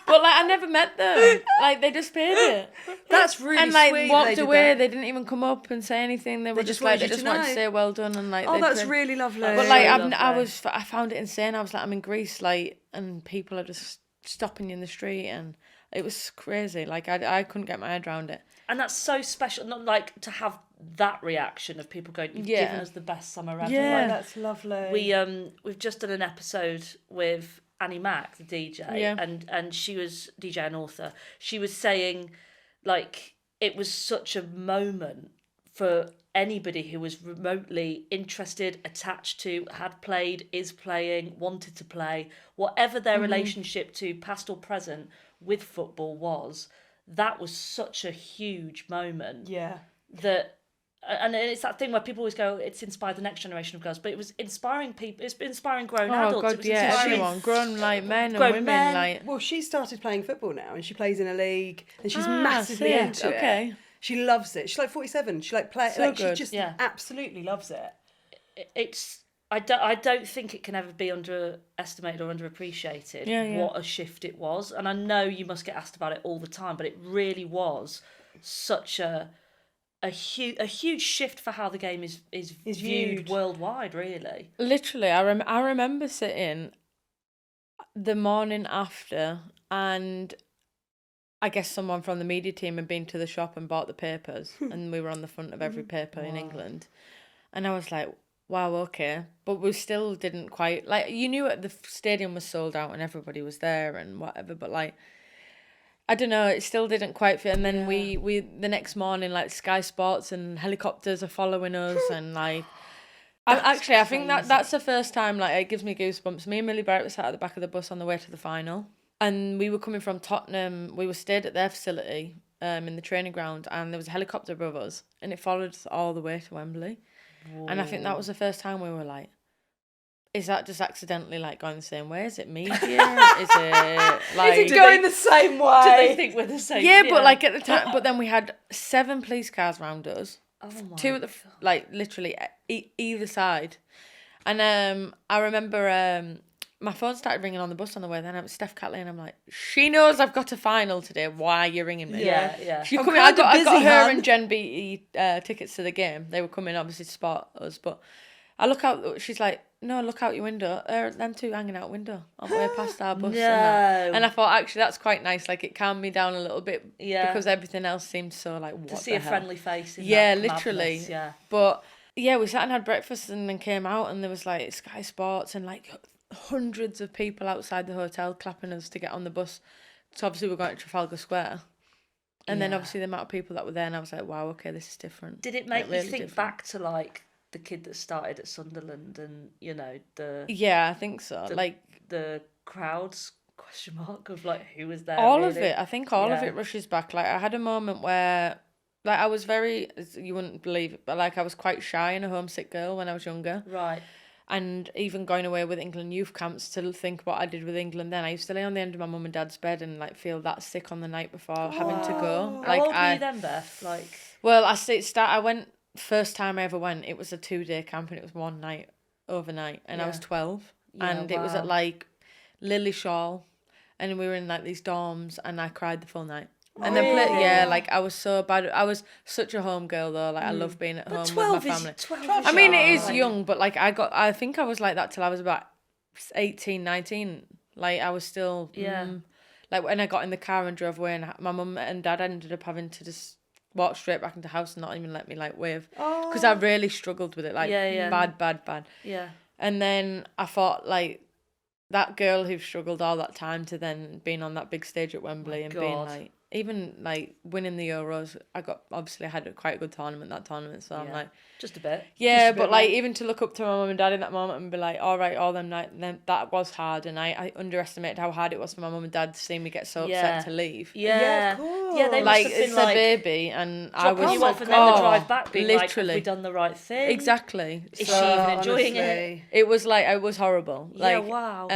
But like, I never met them. Like, they just paid it.
That's really
And like
sweet.
walked
they did
away.
that.
They didn't even come up and say anything. They were
just
just like,
wanted
they
you
just
to
wanted to
know.
say well done, and like.
Oh,
they'd
that's
been-
really lovely.
But like,
really
I found it insane. I was like, I'm in Greece, like, and people are just stopping you in the street, and it was crazy. Like, I couldn't get my head around it.
And that's so special, not like to have that reaction of people going, "You've
Yeah.
given us the best summer ever."
Yeah.
Like,
That's lovely.
we've just done an episode with Annie Mac, the DJ,
Yeah.
and she was DJ and author. She was saying, like, it was such a moment for anybody who was remotely interested, attached to, had played, is playing, wanted to play, whatever their relationship to past or present with football was. That was such a huge moment.
Yeah.
That, and it's that thing where people always go, it's inspired the next generation of girls, but it was inspiring people. It's inspiring grown
Oh
adults. It
God,
was
yeah,
inspiring
everyone, grown like men and
grown
women,
men.
like.
Well, she started playing football now, and she plays in a league, and she's massively
sick,
into it.
okay.
She loves it. She's like 47. She like play.
So
Like she
good.
just
Yeah.
absolutely loves it.
It's I don't think it can ever be underestimated or underappreciated
Yeah.
what a shift it was. And I know you must get asked about it all the time, but it really was such a huge shift for how the game is viewed
viewed.
worldwide, really.
Literally, I remember sitting the morning after, and I guess someone from the media team had been to the shop and bought the papers, and we were on the front of every paper in England. And I was like, wow, okay. But we still didn't quite, like, you knew the stadium was sold out and everybody was there and whatever, but like, I don't know, it still didn't quite fit. And then we the next morning, like, Sky Sports and helicopters are following us, and like, I think that's the first time, like, it gives me goosebumps. Me and Millie Barrett were sat at the back of the bus on the way to the final, and we were coming from Tottenham. We were stayed at their facility in the training ground, and there was a helicopter above us, and it followed us all the way to Wembley. Whoa. And I think that was the first time we were like, is that just accidentally like going the same way? Is it media? Is it like...
Is it going the same way?
Do they think we're the same?
Yeah, but like at the time, but then we had 7 police cars around us.
Oh my
2 at the like literally either side. And I remember my phone started ringing on the bus on the way. Then it was Steph Catley, and I'm like, she knows I've got a final today. Why are you ringing me?
Yeah.
She
I'm
coming. I
kinda
got
busy,
her
hun.
and Jen Beattie tickets to the game. They were coming obviously to spot us, but I look out. She's like, no, look out your window. Them 2 hanging out window on the way past our bus.
No.
And I thought actually that's quite nice. Like it calmed me down a little bit.
Yeah.
Because everything else seemed so like what
To see
the
a
hell?
friendly face in
Yeah,
that
literally.
madness, yeah.
But yeah, we sat and had breakfast and then came out, and there was like Sky Sports and like hundreds of people outside the hotel clapping us to get on the bus. So obviously we're going to Trafalgar Square. And then obviously the amount of people that were there, and I was like, wow, okay, this is different.
Did it make
Like, really
you think
different.
back to like the kid that started at Sunderland and, you know, the
Yeah, I think so. Like
the crowds question mark of like who was there?
all of
really?
it. I think all of
Yeah.
it rushes back. Like I had a moment where like I was very, you wouldn't believe it, but like I was quite shy and a homesick girl when I was younger.
Right.
And even going away with England youth camps to think what I did with England then, I used to lay on the end of my mum and dad's bed and like feel that sick on the night before having to go.
How
Like
old were you then, Beth? Like,
well, I went first time I ever went. It was a 2-day camp and it was one night overnight, and I was 12,
Yeah,
and it was at
wow.
like Lily Shaw, and we were in like these dorms, and I cried the full night. And then like I was so bad. I was such a home girl though. Like I love being at home with my family.
12
I mean, it is
like,
young, but like I think I was like that till I was about 18, 19. Like I was still like when I got in the car and drove away, and my mum and dad ended up having to just walk straight back into the house and not even let me like wave, because I really struggled with it, like bad.
Yeah.
And then I thought like that girl who struggled all that time to then being on that big stage at Wembley and being
God.
like, even like winning the Euros, I had quite a good tournament that tournament, so I'm like,
just a bit.
yeah,
Just a
but
bit,
like
like-
even to look up to my mum and dad in that moment and be like, all right, all them night, then that was hard, and I underestimated how hard it was for my mum and dad to see me get so
Yeah.
upset to leave.
Yeah.
of course.
Yeah, they
Like
must have
it's
been
their
like
baby, and I
dropping
was
you off and then the drive back being like, have
literally
we done the right thing?
exactly.
Is
So
she even enjoying it?
honestly.
it was like it was horrible.
Yeah,
Like
wow.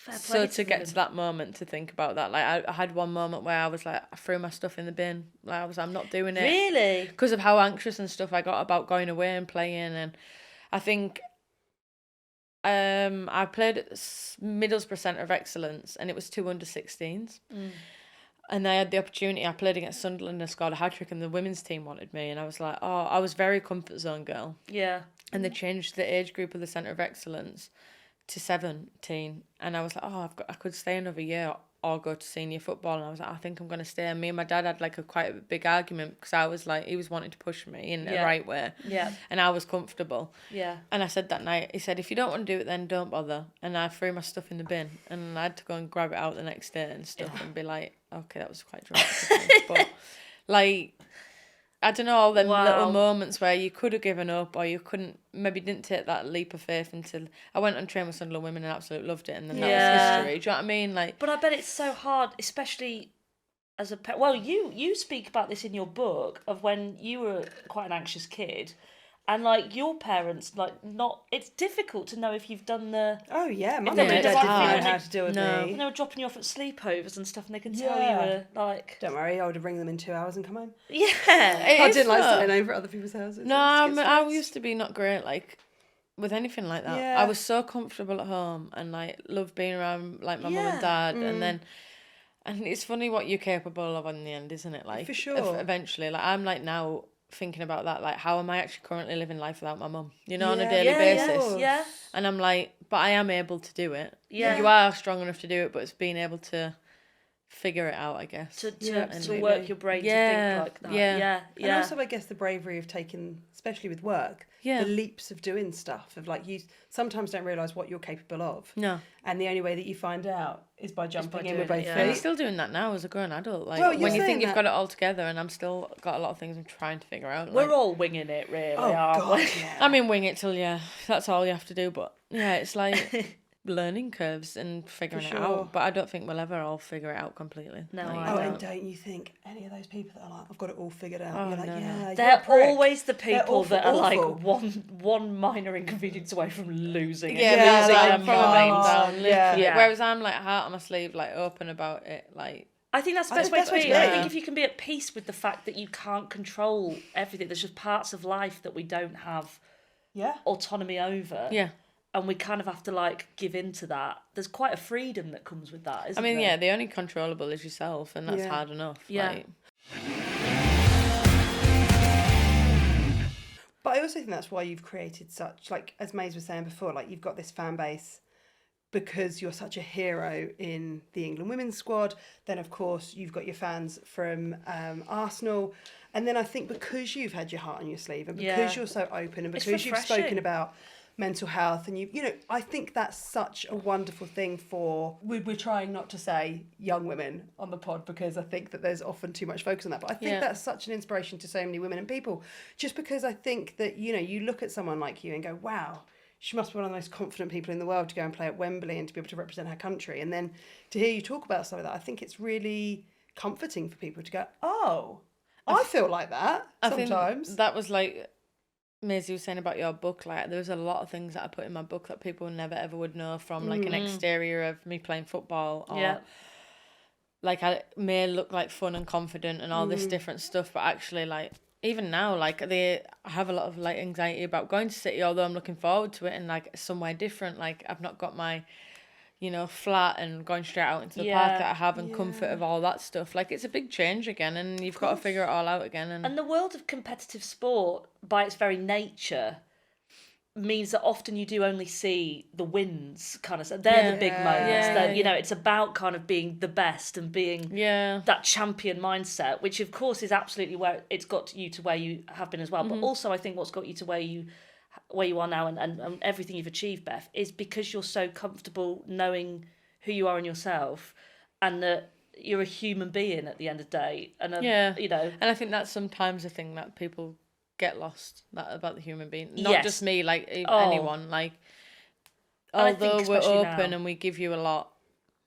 Fair
So
play
to get
them.
to that moment to think about that, like I had one moment where I was like, I threw my stuff in the bin. Like I'm not doing it.
Really?
Because of how anxious and stuff I got about going away and playing. And I think I played at Middlesbrough Centre of Excellence, and it was 2 under-16s. And I had the opportunity, I played against Sunderland and scored a hat-trick, and the women's team wanted me. And I was like, oh, I was very comfort zone girl.
Yeah.
And they changed the age group of the Centre of Excellence to 17, and I was like, oh, I could stay another year or go to senior football. And I was like, I think I'm going to stay. And me and my dad had like quite a big argument, because I was like, he was wanting to push me in the right way.
Yeah.
And I was comfortable.
Yeah.
And I said that night, he said, if you don't want to do it, then don't bother. And I threw my stuff in the bin, and I had to go and grab it out the next day and stuff, and be like, okay, that was quite dramatic of me. But like, I don't know, all them little moments where you could have given up, or you maybe didn't take that leap of faith until I went and trained with Sunderland women and absolutely loved it, and then that was history. Do you know what I mean? Like,
but I bet it's so hard, especially as a well, you speak about this in your book of when you were quite an anxious kid, and like your parents, like it's difficult to know if you've done the.
Oh yeah, my
If
mum
they
and
did
dad
the
didn't
right
know
thing,
how to deal with
no.
me.
When they were dropping you off at sleepovers and stuff, and they can tell
Yeah.
you were like.
Don't worry, I would have ring them in 2 hours and come home.
Yeah.
I didn't like staying over at other people's houses.
No,
I just get
I
stressed.
used to be not great, like, with anything like that.
Yeah.
I was so comfortable at home, and like loved being around like my mum and dad, and it's funny what you're capable of in the end, isn't it? Like,
For sure.
Eventually, like I'm like now thinking about that, like how am I actually currently living life without my mum? You know, on a
Yeah.
daily
Yeah,
basis.
yeah.
And I'm like, but I am able to do it.
Yeah.
You are strong enough to do it, but it's being able to figure it out, I guess.
To
absolutely.
work your brain to think like that.
Yeah.
And also, I guess the bravery of taking, especially with work, the leaps of doing stuff. Of like, you sometimes don't realise what you're capable of.
No.
And the only way that you find out is by jumping in with
doing
both
it,
And I'm
feet.
still doing that now as a grown adult. Like,
Well, you're
when you
saying
think you've
that-
got it all together, and I'm still got a lot of things I'm trying to figure out.
We're
Like,
all winging it, really,
Oh
aren't
God,
we?
yeah.
I mean, wing it till that's all you have to do. But yeah, it's like learning curves and figuring it
sure.
out. But I don't think we'll ever all figure it out completely.
No,
Like,
I
Oh,
don't.
and don't you think any of those people that are like, I've got it all figured out?
Oh,
You're like,
no.
yeah, you're
They're
a prick.
always the people
awful,
that are
awful.
like one minor inconvenience away from losing it.
Yeah, losing
like,
their
from
mind
a
down,
mind,
literally.
yeah.
Whereas I'm like heart on my sleeve, like open about it, like.
I think that's the
I
best
think
way
that's
to
way
be.
to
I
be.
think if you can be at peace with the fact that you can't control everything, there's just parts of life that we don't have
Yeah.
autonomy over.
Yeah.
And we kind of have to like give in to that. There's quite a freedom that comes with that, isn't
I mean,
there?
yeah, the only controllable is yourself, and that's
Yeah.
hard enough.
Yeah.
Like,
But I also think that's why you've created such, like, as Maze was saying before, like, you've got this fan base because you're such a hero in the England women's squad. Then, of course, you've got your fans from Arsenal. And then I think because you've had your heart on your sleeve and because
Yeah.
you're so open and
It's
because you've spoken
refreshing.
about mental health and you know, I think that's such a wonderful thing for, we're trying not to say young women on the pod because I think that there's often too much focus on that, but I think
Yeah.
that's such an inspiration to so many women and people, just because I think that, you know, you look at someone like you and go, wow, she must be one of the most confident people in the world to go and play at Wembley and to be able to represent her country. And then to hear you talk about stuff like that, I think it's really comforting for people to go, oh, I feel like that sometimes.
think that was like Maisie was saying about your book. Like, there was a lot of things that I put in my book that people never ever would know from, like an exterior of me playing football, or
Yeah.
like I may look like fun and confident and all this different stuff, but actually, like, even now, like, I have a lot of like anxiety about going to City, although I'm looking forward to it and like somewhere different. Like, I've not got my, you know, flat and going straight out into the park
Yeah.
that I have and comfort of all that stuff. Like, it's a big change again, and you've got to figure it all out again.
And the world of competitive sport, by its very nature, means that often you do only see the wins, kind of. They're the big moments.
Yeah,
That,
yeah,
you know, it's about kind of being the best and being
yeah.
that champion mindset, which of course is absolutely where it's got you to where you have been as well. But also, I think what's got you to where you are now and everything you've achieved, Beth, is because you're so comfortable knowing who you are in yourself, and that you're a human being at the end of the day. And you know,
And I think that's sometimes a thing that people get lost, that about the human being. Not
Yes.
just me, like
Oh.
anyone. Like,
And I think
although we're
especially
open
now.
and we give you a lot,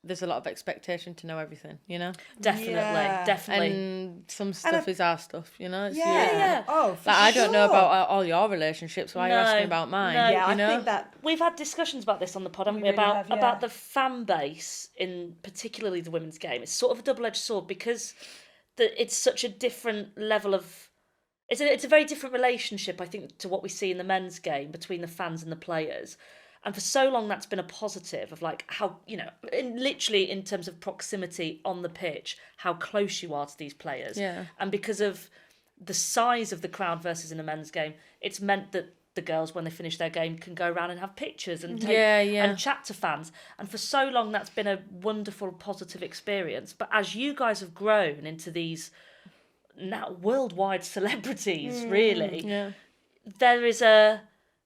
there's a lot of expectation to know everything, you know?
Definitely.
And some stuff is our stuff, you know? It's
Yeah. Oh, for
like, I don't know
sure.
about all your relationships. Why are you asking about mine?
No.
Yeah,
you
I
know?
think that
We've had discussions about this on the pod, haven't we?
really have, yeah.
About the fan base in particularly the women's game. It's sort of a double-edged sword because it's such a different level of. It's a very different relationship, I think, to what we see in the men's game between the fans and the players. And for so long, that's been a positive of like how, you know, literally in terms of proximity on the pitch, how close you are to these players.
Yeah.
And because of the size of the crowd versus in a men's game, it's meant that the girls, when they finish their game, can go around and have pictures and and chat to fans. And for so long, that's been a wonderful, positive experience. But as you guys have grown into these now worldwide celebrities, really, there is a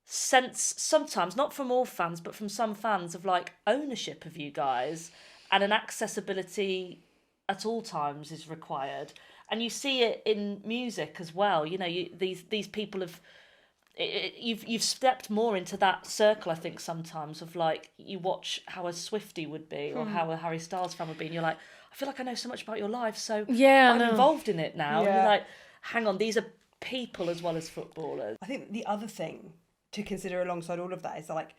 sense sometimes, not from all fans, but from some fans, of like ownership of you guys, and an accessibility at all times is required. And you see it in music as well. You know, these people have. You've stepped more into that circle, I think, sometimes of like you watch how a Swiftie would be or how a Harry Styles fan would be, and you're like, I feel like I know so much about your life, so I'm involved in it now.
Yeah.
And you're like, hang on, these are people as well as footballers.
I think the other thing to consider alongside all of that is like,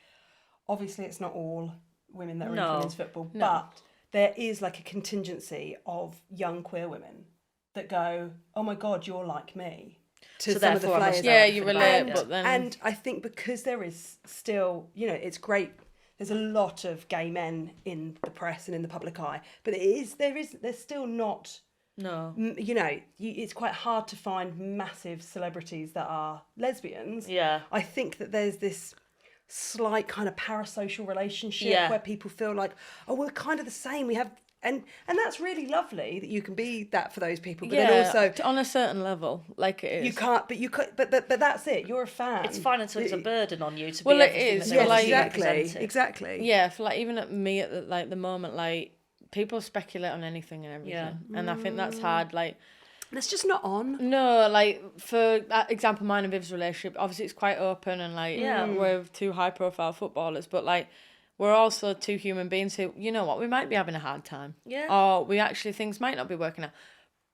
obviously it's not all women that are into women's football, but there is like a contingency of young queer women that go, oh my God, you're like me. To
So
some of the
therefore I must
players.
know
Yeah,
everything
you
about
relate,
it.
but then...
And I think because there is still, you know, it's great. There's a lot of gay men in the press and in the public eye, but there's still not.
No.
You know, it's quite hard to find massive celebrities that are lesbians.
Yeah.
I think that there's this slight kind of parasocial relationship where people feel like, oh, we're kind of the same. We have, and that's really lovely that you can be that for those people. But then also
on a certain level, like it is.
you can't, but that's it. You're a fan.
It's fine until it's a burden on you to
Well,
be
it
everything
is,
that they
but,
want to
like-
be represented.
Exactly.
Yeah, for like even at me at the moment, like people speculate on anything and everything, and I think that's hard. Like,
It's just not on.
no, like for example, mine and Viv's relationship, obviously it's quite open and like we're two high profile footballers, but like we're also two human beings who, you know what, we might be having a hard time, or we actually things might not be working out.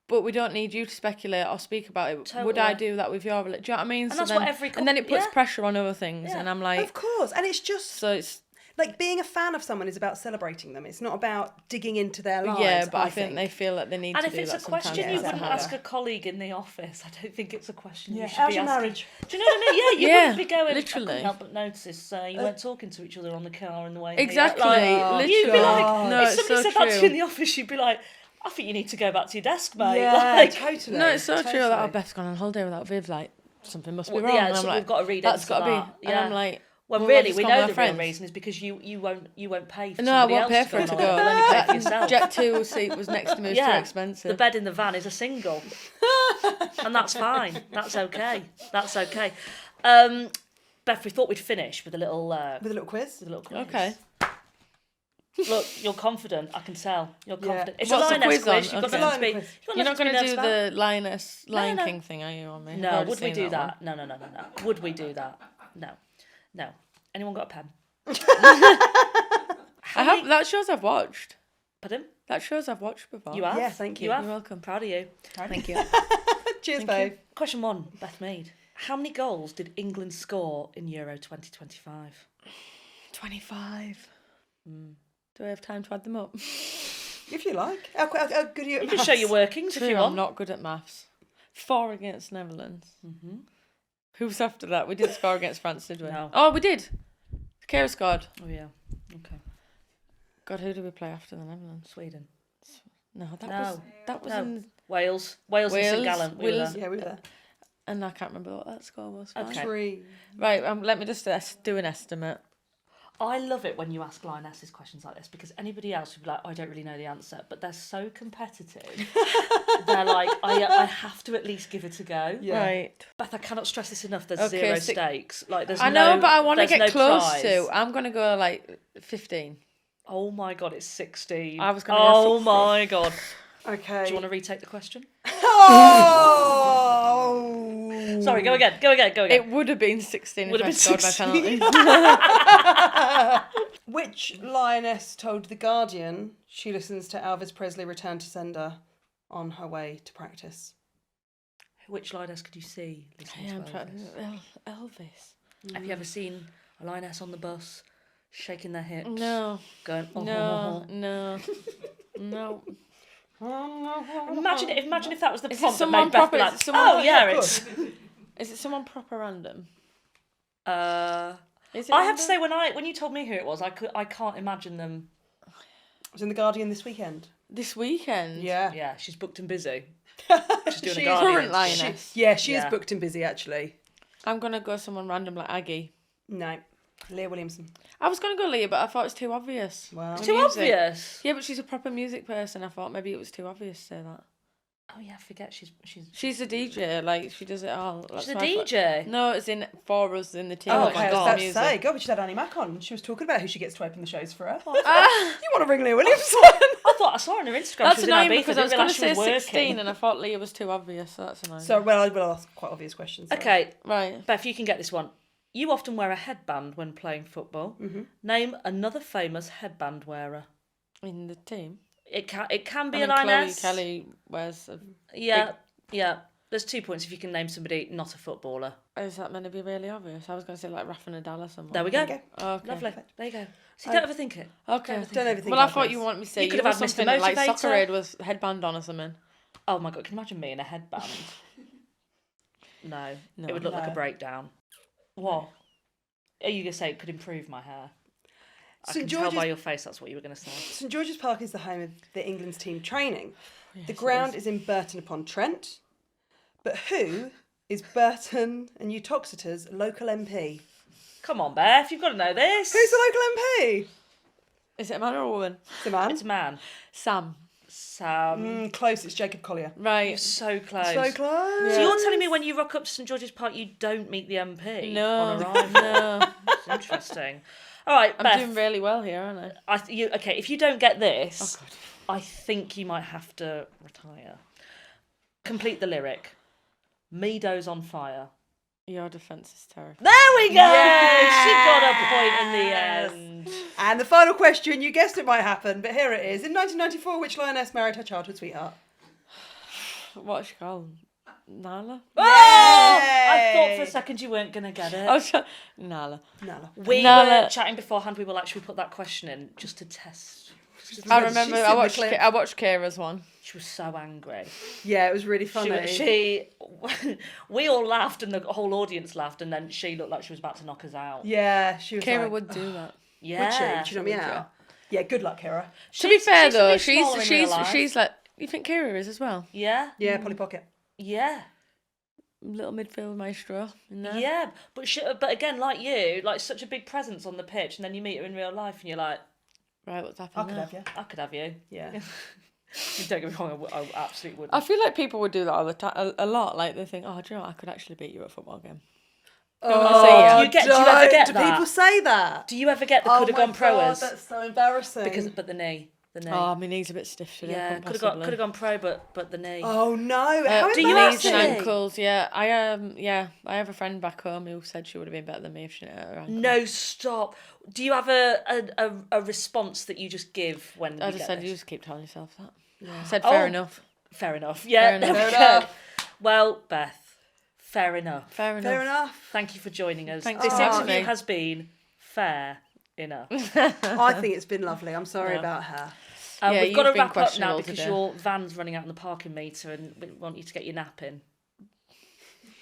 But we don't need you to speculate or speak about it.
Totally.
Would I do that with your... Do you know what I mean?
And that's what every
and then it puts pressure on other things. And I'm like...
Of course. And it's just...
So it's...
Like, being a fan of someone is about celebrating them. It's not about digging into their lives.
Yeah, but I think they feel that they need
And
to
if
do
it's
that
a question
sometimes.
you
It's
wouldn't
harder.
ask a colleague in the office, I don't think it's a question you should
how's
be
your
asking.
marriage?
Do you know what I mean? Yeah, you wouldn't be going, I
literally.
couldn't help but notice you weren't talking to each other on the car in the way.
Exactly,
Like, you'd be like,
literally. No,
if
it's
somebody
so
said that to you in
true.
the office, you'd be like, I think you need to go back to your desk, mate.
Yeah,
Like,
totally.
No, it's so
totally.
true that Beth's gone on holiday without Viv. Like, something must be
Well,
wrong.
yeah,
and I'm
so
like,
we've got to read
that's
into
got to
that.
be. And I'm like...
Well,
I've
really,
just
we
gone
know
with
the
my
real
friends.
reason is because you won't pay for
No, I
somebody
won't
else
pay
to
for
go
it to
on
go.
holiday, only pay for yourself.
Jet 2 seat was next to me, it was too expensive.
The bed in the van is a single. And that's fine. That's okay. That's okay. Beth, we thought we'd finish with a little
With a little quiz?
Okay.
Look, you're confident. I can tell. You're confident. It's
What's
a
the
Lioness
quiz on?
quiz. You've got
Okay.
nothing to be.
Quiz.
You're not going to do the Lioness, Lion
no.
King thing, are you, on me? I've
No,
already
would we
seen
do
that
that? No. Would we do that? No. Anyone got a pen?
That shows I've watched.
Pardon?
That shows I've watched before.
You have?
Yeah, thank you.
You have?
You're welcome.
Proud of you.
Thank you.
Cheers, babe.
Question 1, Beth Mead. How many goals did England score in Euro 2025?
25. Do I have time to add them up?
If you like. How good are you at
You can show your workings if you
I'm
want.
not good at maths. 4 against Netherlands. Mm-hmm. Who's after that? We didn't score against France, did we?
No.
Oh, we did. Kara scored.
Oh, yeah. Okay.
God, who did we play after the Netherlands?
Sweden.
No, that was in
Wales and St Gallen. We were
Wales.
there.
Yeah, we were there.
And I can't remember what that score was.
Okay.
3.
Right, let me just do an estimate.
I love it when you ask Lionesses questions like this because anybody else would be like, I don't really know the answer, but they're so competitive. They're like, I have to at least give it a go.
Yeah.
Right.
Beth, I cannot stress this enough. There's
Okay,
zero
so-
stakes. Like, there's
I know,
no,
but I want to
there's
get
no
close
prize.
to. I'm going to go like 15.
Oh my God, it's 16.
I was gonna go
Oh
16.
my God.
Okay.
Do you want to retake the question?
Oh!
Sorry, go again.
It would have been 16
Would
if
have
I
been
scored
16.
my penalty.
Which lioness told The Guardian she listens to Elvis Presley Return to Sender on her way to practice?
Which lioness could you see listening
Yeah,
to
I'm trying
Elvis?
Elvis.
Have you ever seen a lioness on the bus shaking their hips?
No.
Going, oh,
No. No.
Imagine if that was the
Is it
prompt that
someone
made Beth
proper?
be like,
Is it someone?
oh yeah, it's.
Is it someone proper random? Is it
I have to
random?
say when you told me who it was, I can't imagine them.
It was in The Guardian this weekend.
This weekend.
Yeah.
Yeah, she's booked and busy. She's doing
She
a
is
Guardian.
current lioness.
She is
Yeah.
booked and busy, actually.
I'm gonna go someone random like Aggie.
No. Leah Williamson.
I was gonna go Leah, but I thought it was too obvious.
Wow.
The
Too
music.
obvious.
Yeah, but she's a proper music person. I thought maybe it was too obvious to say that.
Oh yeah, I forget she's.
She's a DJ. Like she does it all. That's
She's a
why I thought-
DJ.
No, it's in for us in the team.
Oh,
like,
okay. I
she's
was
got
about to
music.
say, God, we just had Annie Mac on. She was talking about who she gets to open the shows for her.
Ah.
You want to ring Leah Williamson?
I thought I saw her on her Instagram.
That's
she was
annoying
in Ibiza,
because I was
didn't
going to
realise
say
she was
16
working.
and I thought Leah was too obvious, so that's annoying.
So, well, I will ask quite obvious questions. Sorry.
Okay,
Right.
Beth, you can get this one. You often wear a headband when playing football.
Mm-hmm.
Name another famous headband wearer.
In the team.
It can be
I mean,
a lioness.
Chloe Kelly wears a...
Yeah. There's 2 points if you can name somebody not a footballer.
Is that meant to be really obvious? I was going to say like Rafa Nadal or someone.
There we go.
There you
Oh, okay.
Lovely. There you go. So don't overthink it.
Okay.
Don't overthink
Well, I
it,
thought
please.
you wanted me to say
You could
you
have
have
had Mr.
something like
Motivator.
Soccer Aid was headband on or something.
Oh my god, can you imagine me in a headband? No. It would look like a
No.
breakdown. What? Are you going to say it could improve my hair? I
St.
can tell by
George's-
your face that's what you were going to say.
St George's Park is the home of the England's team training.
Yes,
The
it
ground is in Burton upon Trent. But who is Burton and Uttoxeter's local MP?
Come on, Beth, you've got to know this.
Who's the local MP?
Is it a man or a woman?
It's a man.
It's a man.
Sam.
Close, it's Jacob Collier.
Right.
So close.
So close.
So you're telling me when you rock up to St George's Park, you don't meet the MP
No.
on arrival?
No.
It's interesting. All right,
I'm
Beth.
doing really well here, aren't I?
Okay, if you don't get this,
Oh, God.
I think you might have to retire. Complete the lyric. Meadows on fire.
Your defence is terrible.
There we go!
Yes!
She got a point in the end.
And the final question, you guessed it might happen, but here it is. In 1994, which lioness married her childhood sweetheart?
What's she called? Nala?
Oh! I thought for a
Yay!
second you weren't going to get it.
Oh, Nala.
Nala.
We
Nala.
were chatting beforehand, we will actually put that question in just to test.
I remember
She's
I
in the
watched
clip.
I watched Kira's one.
She was so angry.
Yeah, it was really funny.
We all laughed and the whole audience laughed, and then she looked like she was about to knock us out.
Yeah, she was
Kira
like,
would do that.
Yeah.
would she? She knocked me out. Yeah, good luck, Kira.
To be fair
she's
though,
really smaller in real life.
she's like, you think Kira is as well?
Yeah.
Yeah, Polly Pocket.
Yeah.
Little midfield maestro in there.
Yeah. But again, like you, like such a big presence on the pitch, and then you meet her in real life, and you're like,
Right, what's
I
happened
could
there?
have you.
I could have you.
Yeah.
Don't get me wrong, I absolutely would.
I feel like people would do that all the time, a lot. Like they think, oh, do you know what? I could actually beat you at a football game.
Oh,
say yeah.
Do you ever get
do
that?
people say that?
Do you ever get the
Oh
could have
my
gone pro
God,
as?
that's so embarrassing.
But the knee.
Oh, my knee's a bit stiff today.
Yeah, could have gone pro, but the knee.
Oh no! How
do you
knees and
actually?
ankles? Yeah, I have a friend back home who said she would have been better than me if she didn't hurt her ankle.
No, stop. Do you have a response that you just give when
I
you
just
get
said
this?
you just keep telling yourself that. I said fair
Oh.
enough.
Fair enough. Yeah,
Fair enough.
there we
Fair
go.
enough.
Well, Beth, fair enough.
Fair enough.
Fair enough.
Thank you for joining us.
Thanks
This
for having
interview
me.
has been fair enough.
I think it's been lovely. I'm sorry
Yeah.
about her.
Yeah,
We've got to
you've been
wrap up now
questionable
because
today.
your van's running out in the parking meter, and we want you to get your nap in.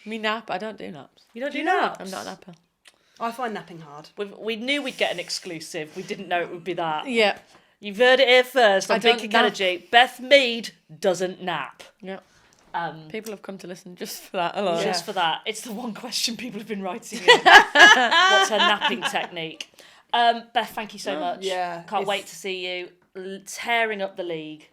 Me nap? I don't do naps.
You don't do
you not?
naps?
I'm not a napper.
I find napping hard.
We knew we'd get an exclusive. We didn't know it would be that.
Yeah.
You've heard it here first on
I
Big
don't
Kick
nap.
Energy. Beth Mead doesn't nap.
Yeah.
Um,
People have come to listen just for that alone.
Just for that. It's the one question people have been writing in. What's her napping technique? Beth, thank you so much.
Yeah,
Can't
it's-
wait to see you tearing up the league.